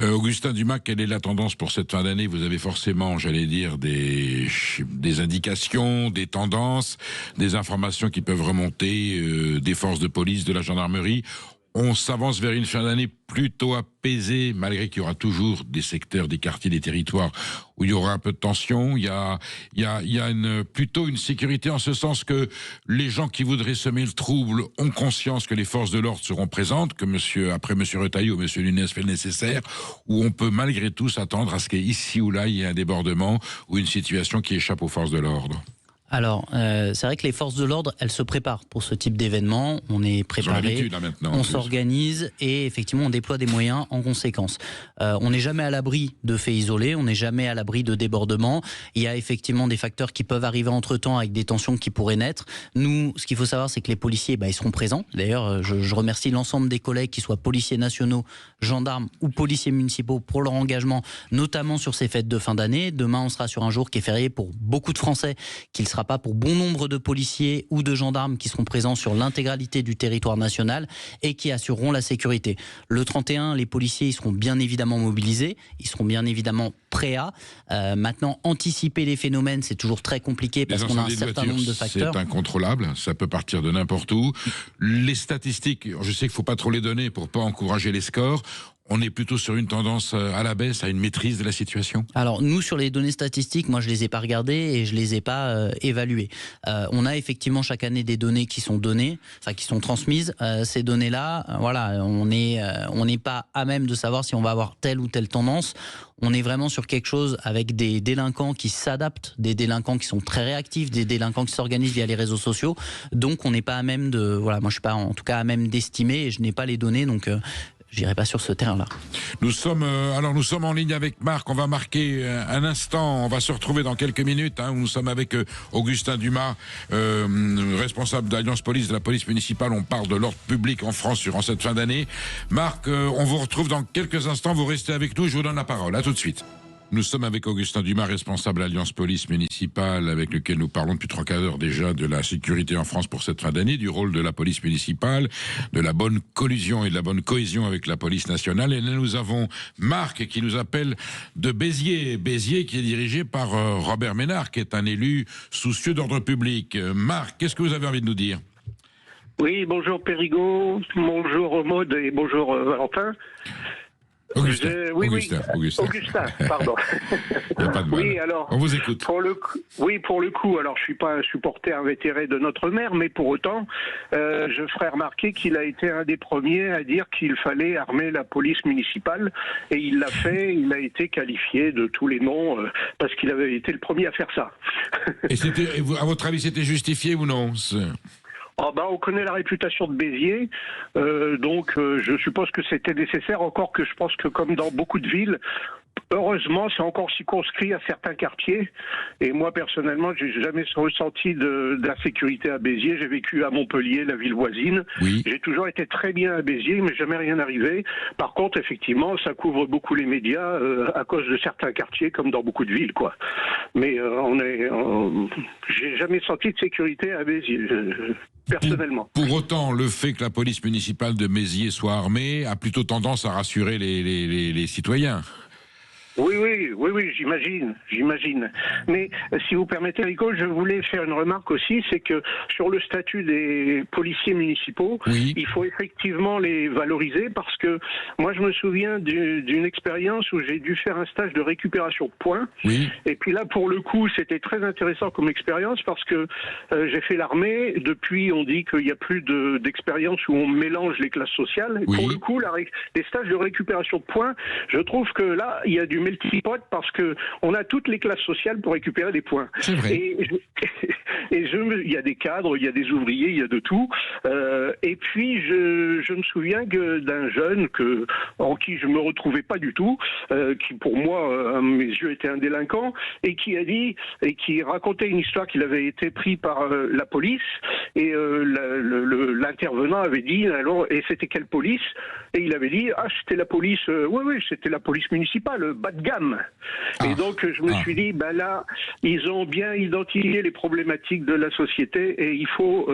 Augustin Dumas, quelle est la tendance pour cette fin d'année? Vous avez forcément, j'allais dire, des indications, des tendances, des informations qui peuvent remonter des forces de police, de la gendarmerie. On s'avance vers une fin d'année plutôt apaisée, malgré qu'il y aura toujours des secteurs, des quartiers, des territoires où il y aura un peu de tension. Il y a plutôt une sécurité en ce sens que les gens qui voudraient semer le trouble ont conscience que les forces de l'ordre seront présentes, que après M. Retailleau ou M. Nunes fait le nécessaire, où on peut malgré tout s'attendre à ce qu'ici ou là, il y ait un débordement ou une situation qui échappe aux forces de l'ordre. Alors, c'est vrai que les forces de l'ordre, elles se préparent pour ce type d'événement. On est préparé, on s'organise et effectivement, on déploie des moyens en conséquence. On n'est jamais à l'abri de faits isolés, on n'est jamais à l'abri de débordements. Il y a effectivement des facteurs qui peuvent arriver entre-temps avec des tensions qui pourraient naître. Nous, ce qu'il faut savoir, c'est que les policiers, ils seront présents. D'ailleurs, je remercie l'ensemble des collègues, qu'ils soient policiers nationaux, gendarmes ou policiers municipaux, pour leur engagement, notamment sur ces fêtes de fin d'année. Demain, on sera sur un jour qui est férié pour beaucoup de Français, qu'il sera pas pour bon nombre de policiers ou de gendarmes qui seront présents sur l'intégralité du territoire national et qui assureront la sécurité. Le 31, les policiers ils seront bien évidemment mobilisés, ils seront bien évidemment prêts à. Maintenant, anticiper les phénomènes, c'est toujours très compliqué parce qu'on a un certain nombre de facteurs. C'est incontrôlable, ça peut partir de n'importe où. Les statistiques, je sais qu'il ne faut pas trop les donner pour ne pas encourager les scores. on est plutôt sur une tendance à la baisse, à une maîtrise de la situation? Alors nous, sur les données statistiques, moi je les ai pas regardées et je les ai pas évaluées. On a effectivement chaque année des données qui sont données, enfin qui sont transmises. Ces données-là, voilà, on n'est pas à même de savoir si on va avoir telle ou telle tendance. On est vraiment sur quelque chose avec des délinquants qui s'adaptent, des délinquants qui sont très réactifs, des délinquants qui s'organisent via les réseaux sociaux. Donc on n'est pas à même de, voilà, moi je suis pas en tout cas à même d'estimer et je n'ai pas les données, donc j'irai pas sur ce terrain-là. Nous sommes en ligne avec Marc. On va marquer un instant. On va se retrouver dans quelques minutes. Nous sommes avec Augustin Dumas, responsable d'Alliance Police, de la police municipale. On parle de l'ordre public en France durant cette fin d'année. Marc, on vous retrouve dans quelques instants. Vous restez avec nous. Je vous donne la parole. À tout de suite. Nous sommes avec Augustin Dumas, responsable Alliance Police Municipale, avec lequel nous parlons depuis 3 quarts d'heure déjà de la sécurité en France pour cette fin d'année, du rôle de la police municipale, de la bonne collusion et de la bonne cohésion avec la police nationale. Et là, nous avons Marc qui nous appelle de Béziers. Béziers qui est dirigé par Robert Ménard, qui est un élu soucieux d'ordre public. Marc, qu'est-ce que vous avez envie de nous dire? Oui, bonjour Périgot, bonjour Maud et bonjour Valentin. Augustin, Augustin, pardon. Il y a pas de mal. Oui, alors, on vous écoute. Pour le coup, alors je suis pas un supporter invétéré de notre maire, mais pour autant, je ferai remarquer qu'il a été un des premiers à dire qu'il fallait armer la police municipale, et il l'a fait. Il a été qualifié de tous les noms parce qu'il avait été le premier à faire ça. Et à votre avis, c'était justifié ou non? On connaît la réputation de Béziers, donc je suppose que c'était nécessaire, encore que je pense que comme dans beaucoup de villes, heureusement, c'est encore circonscrit à certains quartiers. Et moi, personnellement, j'ai jamais ressenti de la sécurité à Béziers. J'ai vécu à Montpellier, la ville voisine. Oui. J'ai toujours été très bien à Béziers, mais jamais rien arrivé. Par contre, effectivement, ça couvre beaucoup les médias à cause de certains quartiers, comme dans beaucoup de villes, quoi. Mais j'ai jamais senti de sécurité à Béziers. Personnellement. Pour autant, le fait que la police municipale de Béziers soit armée a plutôt tendance à rassurer les citoyens. Oui, j'imagine. Mais si vous permettez, Rico, je voulais faire une remarque aussi, c'est que sur le statut des policiers municipaux, il faut effectivement les valoriser, parce que moi je me souviens d'une expérience où j'ai dû faire un stage de récupération de points. Et puis là, pour le coup, c'était très intéressant comme expérience, parce que j'ai fait l'armée. Depuis, on dit qu'il n'y a plus d'expérience où on mélange les classes sociales. Et pour le coup, les stages de récupération de points, je trouve que là, il y a du multipote, parce que on a toutes les classes sociales pour récupérer des points. C'est vrai. Il y a des cadres, il y a des ouvriers, il y a de tout. Et puis je me souviens d'un jeune en qui je me retrouvais pas du tout, qui pour moi, à mes yeux, était un délinquant, et qui racontait une histoire qu'il avait été pris par la police, et l'intervenant avait dit, alors, et c'était quelle police? Et il avait dit, c'était la police, oui, c'était la police municipale, bas de gamme. Et donc je me suis dit, là, ils ont bien identifié les problématiques de la société, et il faut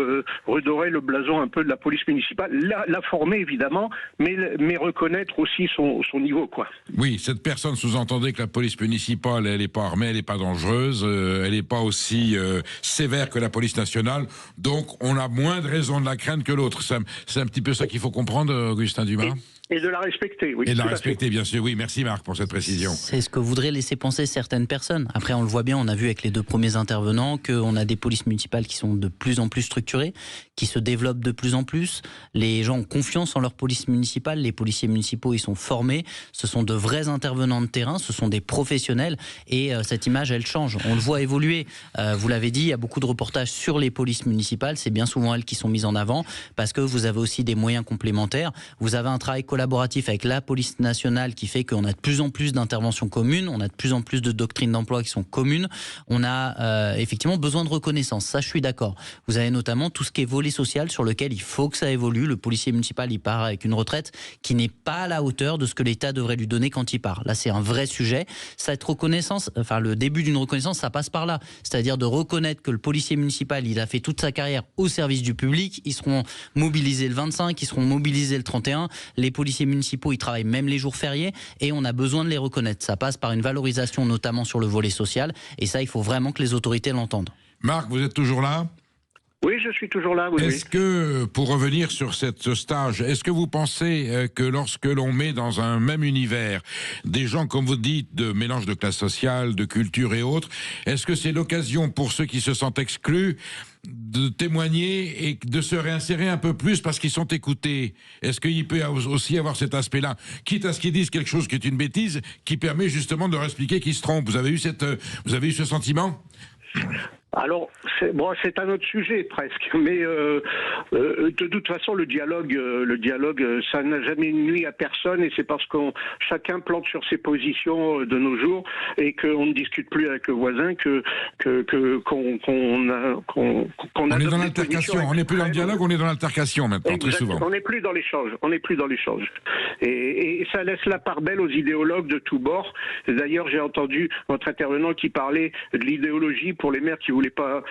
redorer le blason un peu de la police municipale, la former évidemment, mais reconnaître aussi son niveau, quoi. Oui, cette personne sous-entendait que la police municipale, elle n'est pas armée, elle n'est pas dangereuse, elle n'est pas aussi sévère que la police nationale, donc on a moins de raisons de la craindre que l'autre. C'est un petit peu ça qu'il faut comprendre, Augustin Dumas. Et de la respecter, oui. Et de la respecter, bien sûr, oui. Merci Marc pour cette précision. C'est ce que voudraient laisser penser certaines personnes. Après, on le voit bien, on a vu avec les 2 premiers intervenants qu'on a des polices municipales qui sont de plus en plus structurées, qui se développent de plus en plus. Les gens ont confiance en leur police municipale. Les policiers municipaux, ils sont formés. Ce sont de vrais intervenants de terrain, ce sont des professionnels. Et cette image, elle change. On le voit évoluer. Vous l'avez dit, il y a beaucoup de reportages sur les polices municipales. C'est bien souvent elles qui sont mises en avant, parce que vous avez aussi des moyens complémentaires. Vous avez un travail collaboratif avec la police nationale qui fait qu'on a de plus en plus d'interventions communes, on a de plus en plus de doctrines d'emploi qui sont communes, on a effectivement besoin de reconnaissance, ça je suis d'accord. Vous avez notamment tout ce qui est volet social sur lequel il faut que ça évolue. Le policier municipal, il part avec une retraite qui n'est pas à la hauteur de ce que l'État devrait lui donner quand il part. Là, c'est un vrai sujet. Cette reconnaissance, enfin le début d'une reconnaissance, ça passe par là. C'est-à-dire de reconnaître que le policier municipal, il a fait toute sa carrière au service du public, ils seront mobilisés le 25, ils seront mobilisés le 31, les policiers municipaux, ils travaillent même les jours fériés, et on a besoin de les reconnaître. Ça passe par une valorisation, notamment sur le volet social, et ça, il faut vraiment que les autorités l'entendent. Marc, vous êtes toujours là ? Oui, je suis toujours là. Oui, est-ce que, pour revenir sur ce stage, est-ce que vous pensez que lorsque l'on met dans un même univers des gens, comme vous dites, de mélange de classe sociale, de culture et autres, est-ce que c'est l'occasion pour ceux qui se sentent exclus de témoigner et de se réinsérer un peu plus parce qu'ils sont écoutés? Est-ce qu'il peut aussi avoir cet aspect-là, quitte à ce qu'ils disent quelque chose qui est une bêtise, qui permet justement de leur expliquer qu'ils se trompent? Vous avez eu ce sentiment? Alors, c'est un autre sujet presque, mais de toute façon, le dialogue, ça n'a jamais nuit à personne, et c'est parce qu'on chacun plante sur ses positions de nos jours et qu'on ne discute plus avec le voisin qu'on on est dans l'altercation, on n'est plus dans le dialogue, on est dans l'altercation maintenant, très souvent. On n'est plus dans l'échange, et ça laisse la part belle aux idéologues de tous bords. D'ailleurs, j'ai entendu votre intervenant qui parlait de l'idéologie pour les maires qui voulaient pas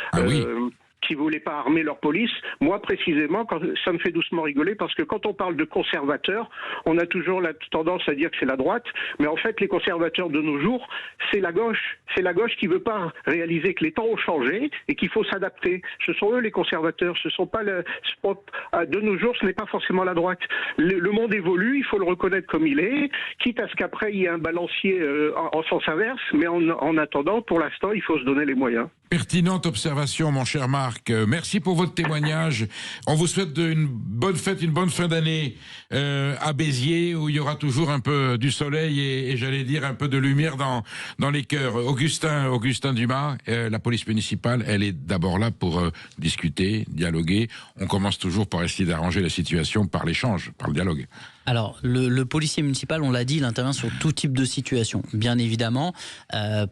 armer leur police. Moi, précisément, ça me fait doucement rigoler parce que quand on parle de conservateurs, on a toujours la tendance à dire que c'est la droite, mais en fait, les conservateurs de nos jours, c'est la gauche. C'est la gauche qui veut pas réaliser que les temps ont changé et qu'il faut s'adapter. Ce sont eux les conservateurs. Ce sont pas de nos jours, ce n'est pas forcément la droite. Le monde évolue, il faut le reconnaître comme il est, quitte à ce qu'après il y ait un balancier en sens inverse, mais en attendant, pour l'instant, il faut se donner les moyens. Pertinente observation, mon cher Marc. Merci pour votre témoignage. On vous souhaite une bonne fête, une bonne fin d'année à Béziers, où il y aura toujours un peu du soleil et j'allais dire un peu de lumière dans les cœurs. Augustin Dumas, la police municipale, elle est d'abord là pour discuter, dialoguer. On commence toujours par essayer d'arranger la situation par l'échange, par le dialogue. Alors, le policier municipal, on l'a dit, il intervient sur tout type de situation. Bien évidemment,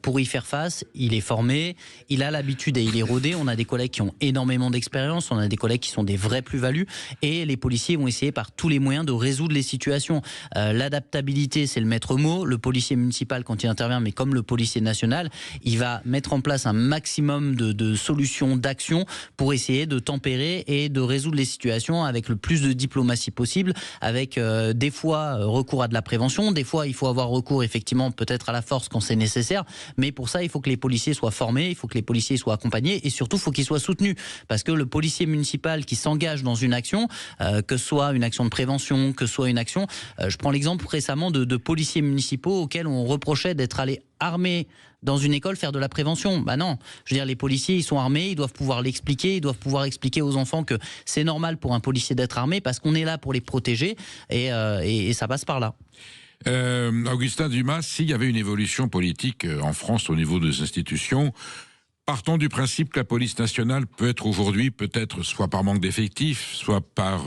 pour y faire face, il est formé, il a l'habitude et il est rodé. On a des collègues qui ont énormément d'expérience, on a des collègues qui sont des vrais plus-values, et les policiers vont essayer par tous les moyens de résoudre les situations. L'adaptabilité, c'est le maître mot. Le policier municipal, quand il intervient, mais comme le policier national, il va mettre en place un maximum de solutions, d'actions pour essayer de tempérer et de résoudre les situations avec le plus de diplomatie possible, avec des fois recours à de la prévention, des fois il faut avoir recours effectivement peut-être à la force quand c'est nécessaire, mais pour ça il faut que les policiers soient formés, il faut que les policiers soient accompagnés et surtout il faut qu'ils soient soutenus, parce que le policier municipal qui s'engage dans une action, que ce soit une action de prévention, que ce soit une action, je prends l'exemple récemment de policiers municipaux auxquels on reprochait d'être allés armés dans une école faire de la prévention. Bah non, je veux dire, les policiers, ils sont armés, ils doivent pouvoir l'expliquer, ils doivent pouvoir expliquer aux enfants que c'est normal pour un policier d'être armé parce qu'on est là pour les protéger et ça passe par là. Augustin Dumas, s'il y avait une évolution politique en France au niveau des institutions, partons du principe que la police nationale peut être aujourd'hui, peut-être soit par manque d'effectifs, soit par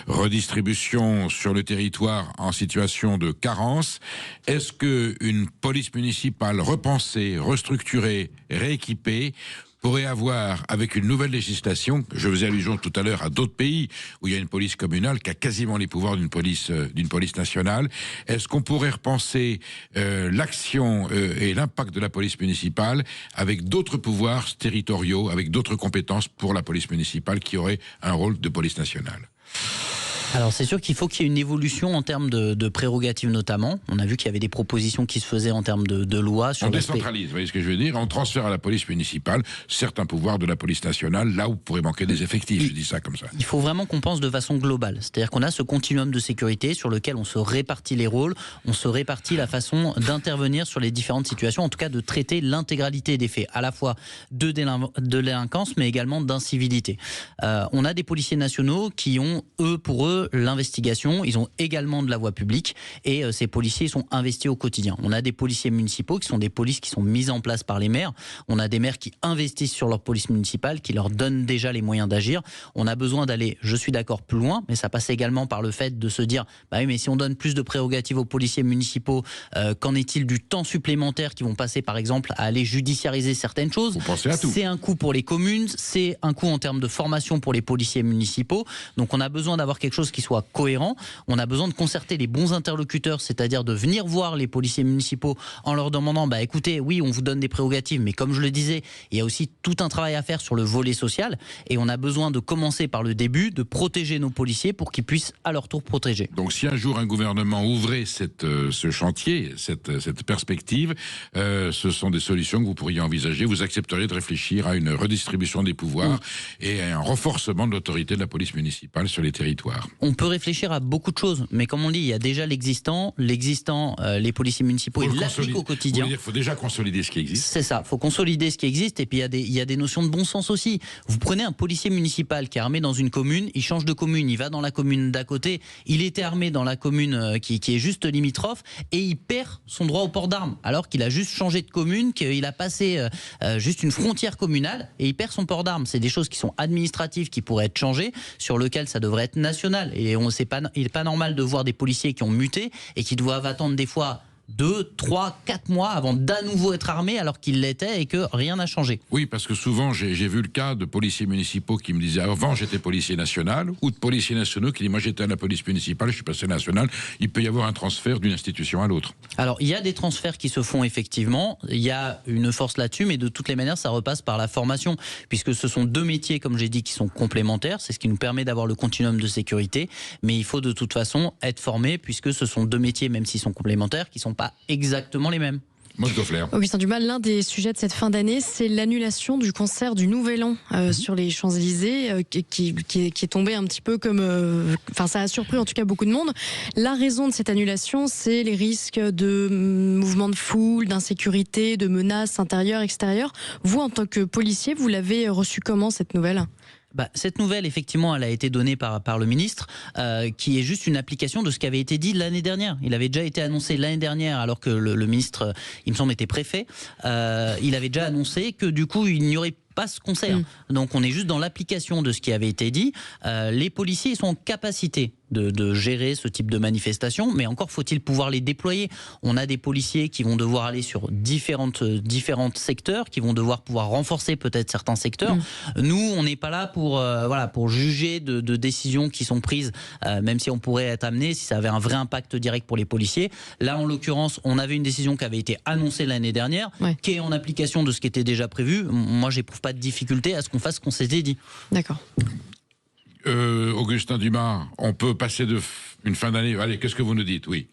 redistribution sur le territoire en situation de carence. Est-ce qu'une police municipale repensée, restructurée, rééquipée pourrait avoir, avec une nouvelle législation, je faisais allusion tout à l'heure à d'autres pays où il y a une police communale qui a quasiment les pouvoirs d'une police nationale, est-ce qu'on pourrait repenser l'action et l'impact de la police municipale avec d'autres pouvoirs territoriaux, avec d'autres compétences pour la police municipale qui aurait un rôle de police nationale? Alors c'est sûr qu'il faut qu'il y ait une évolution en termes de prérogatives notamment. On a vu qu'il y avait des propositions qui se faisaient en termes de loi. On décentralise, vous voyez ce que je veux dire? On transfère à la police municipale certains pouvoirs de la police nationale, là où pourrait manquer des effectifs, je dis ça comme ça. Il faut vraiment qu'on pense de façon globale. C'est-à-dire qu'on a ce continuum de sécurité sur lequel on se répartit les rôles, on se répartit la façon d'intervenir sur les différentes situations, en tout cas de traiter l'intégralité des faits, à la fois de délinquance mais également d'incivilité. On a des policiers nationaux qui ont, pour eux, l'investigation, ils ont également de la voie publique et ces policiers sont investis au quotidien. On a des policiers municipaux qui sont des polices qui sont mises en place par les maires. On a des maires qui investissent sur leur police municipale, qui leur donnent déjà les moyens d'agir. On a besoin d'aller, je suis d'accord, plus loin, mais ça passe également par le fait de se dire, bah oui, mais si on donne plus de prérogatives aux policiers municipaux, qu'en est-il du temps supplémentaire qui vont passer par exemple à aller judiciariser certaines choses? Vous pensez à tout. C'est un coût pour les communes, c'est un coût en termes de formation pour les policiers municipaux. Donc on a besoin d'avoir quelque chose chose qui soit cohérent. On a besoin de concerter les bons interlocuteurs, c'est-à-dire de venir voir les policiers municipaux en leur demandant, écoutez, oui, on vous donne des prérogatives, mais comme je le disais, il y a aussi tout un travail à faire sur le volet social, et on a besoin de commencer par le début, de protéger nos policiers pour qu'ils puissent à leur tour protéger. Donc si un jour un gouvernement ouvrait ce chantier, cette perspective, ce sont des solutions que vous pourriez envisager. Vous accepteriez de réfléchir à une redistribution des pouvoirs et à un renforcement de l'autorité de la police municipale sur les territoires. On peut réfléchir à beaucoup de choses, mais comme on dit, il y a déjà l'existant, les policiers municipaux, ils l'appliquent au quotidien. Il faut déjà consolider ce qui existe. C'est ça, il faut consolider ce qui existe, et puis il y a des notions de bon sens aussi. Vous prenez un policier municipal qui est armé dans une commune, il change de commune, il va dans la commune d'à côté, il était armé dans la commune qui est juste limitrophe, et il perd son droit au port d'armes, alors qu'il a juste changé de commune, qu'il a passé juste une frontière communale, et il perd son port d'armes. C'est des choses qui sont administratives, qui pourraient être changées, sur lesquelles ça devrait être national. Et il n'est pas normal de voir des policiers qui ont muté et qui doivent attendre des fois 2, 3, 4 mois avant d'à nouveau être armé alors qu'il l'était et que rien n'a changé. Oui, parce que souvent j'ai vu le cas de policiers municipaux qui me disaient avant j'étais policier national, ou de policiers nationaux qui disent moi j'étais à la police municipale, je suis passé national. Il peut y avoir un transfert d'une institution à l'autre. Alors il y a des transferts qui se font effectivement, il y a une force là-dessus, mais de toutes les manières ça repasse par la formation, puisque ce sont deux métiers comme j'ai dit qui sont complémentaires, c'est ce qui nous permet d'avoir le continuum de sécurité, mais il faut de toute façon être formé, puisque ce sont deux métiers, même s'ils sont complémentaires, qui sont pas exactement les mêmes. Augustin Dumas, l'un des sujets de cette fin d'année, c'est l'annulation du concert du Nouvel An sur les Champs-Élysées, qui est tombé un petit peu comme... ça a surpris en tout cas beaucoup de monde. La raison de cette annulation, c'est les risques de mouvements de foule, d'insécurité, de menaces intérieures, extérieures. Vous, en tant que policier, vous l'avez reçu comment, cette nouvelle ? Cette nouvelle, effectivement, elle a été donnée par le ministre, qui est juste une application de ce qui avait été dit l'année dernière. Il avait déjà été annoncé l'année dernière, alors que le ministre, il me semble, était préfet. Il avait déjà annoncé que du coup, il n'y aurait pas ce concert. Donc on est juste dans l'application de ce qui avait été dit. Les policiers sont en capacité de gérer ce type de manifestation, mais encore faut-il pouvoir les déployer. On a des policiers qui vont devoir aller sur différents secteurs, qui vont devoir pouvoir renforcer peut-être certains secteurs. Nous, on n'est pas là pour juger de décisions qui sont prises, même si on pourrait être amené, si ça avait un vrai impact direct pour les policiers. Là, en l'occurrence, on avait une décision qui avait été annoncée l'année dernière, qui est en application de ce qui était déjà prévu. Moi, j'éprouve pas de difficulté à ce qu'on fasse ce qu'on s'était dit. D'accord. Augustin Dumas, on peut passer une fin d'année... Allez, qu'est-ce que vous nous dites ? Oui,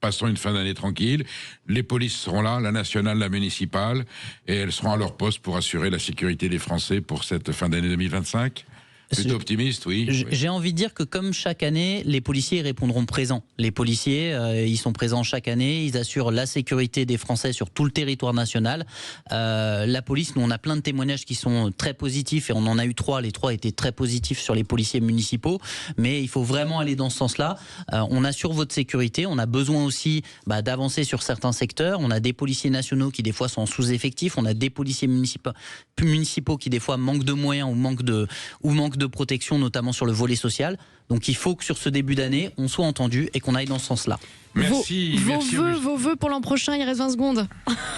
passons une fin d'année tranquille. Les polices seront là, la nationale, la municipale, et elles seront à leur poste pour assurer la sécurité des Français pour cette fin d'année 2025 ? Plutôt optimiste, oui. J'ai envie de dire que comme chaque année, les policiers répondront présents. Les policiers, ils sont présents chaque année, ils assurent la sécurité des Français sur tout le territoire national. La police, nous on a plein de témoignages qui sont très positifs, et on en a eu 3, les 3 étaient très positifs sur les policiers municipaux, mais il faut vraiment aller dans ce sens-là. On assure votre sécurité, on a besoin aussi d'avancer sur certains secteurs. On a des policiers nationaux qui des fois sont en sous-effectif, on a des policiers municipaux qui des fois manquent de moyens ou manquent de protection, notamment sur le volet social. Donc il faut que sur ce début d'année, on soit entendu et qu'on aille dans ce sens-là. Merci. Vos vœux pour l'an prochain, il reste 20 secondes.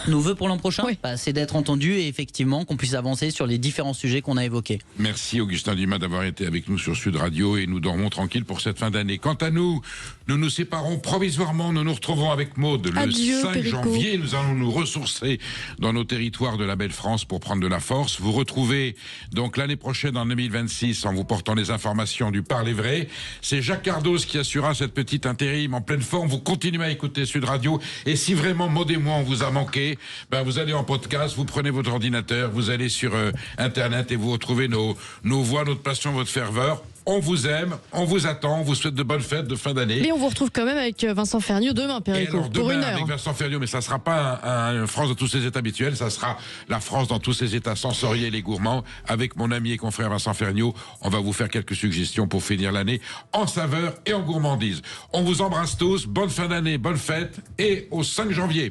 Nos vœux pour l'an prochain, c'est d'être entendu et effectivement qu'on puisse avancer sur les différents sujets qu'on a évoqués. Merci Augustin Dumas d'avoir été avec nous sur Sud Radio, et nous dormons tranquilles pour cette fin d'année. Quant à nous, nous nous séparons provisoirement. Nous nous retrouvons avec Maude le 5 janvier. Nous allons nous ressourcer dans nos territoires de la belle France pour prendre de la force. Vous retrouvez donc l'année prochaine, en 2026, en vous portant les informations du Parler Vrai. C'est Jacques Cardos qui assurera cette petite intérim en pleine forme. Vous continuez à écouter Sud Radio, et si vraiment Maud et moi on vous a manqué, vous allez en podcast, vous prenez votre ordinateur, vous allez sur internet et vous retrouvez nos voix, notre passion, votre ferveur. On vous aime, on vous attend, on vous souhaite de bonnes fêtes de fin d'année. Et on vous retrouve quand même avec Vincent Ferniaud demain, Perico, pour une heure. Avec Vincent Ferniaud, mais ça ne sera pas une France dans tous ses états habituels, ça sera la France dans tous ses états sensoriels et gourmands. Avec mon ami et confrère Vincent Ferniaud, on va vous faire quelques suggestions pour finir l'année en saveur et en gourmandise. On vous embrasse tous, bonne fin d'année, bonne fête, et au 5 janvier.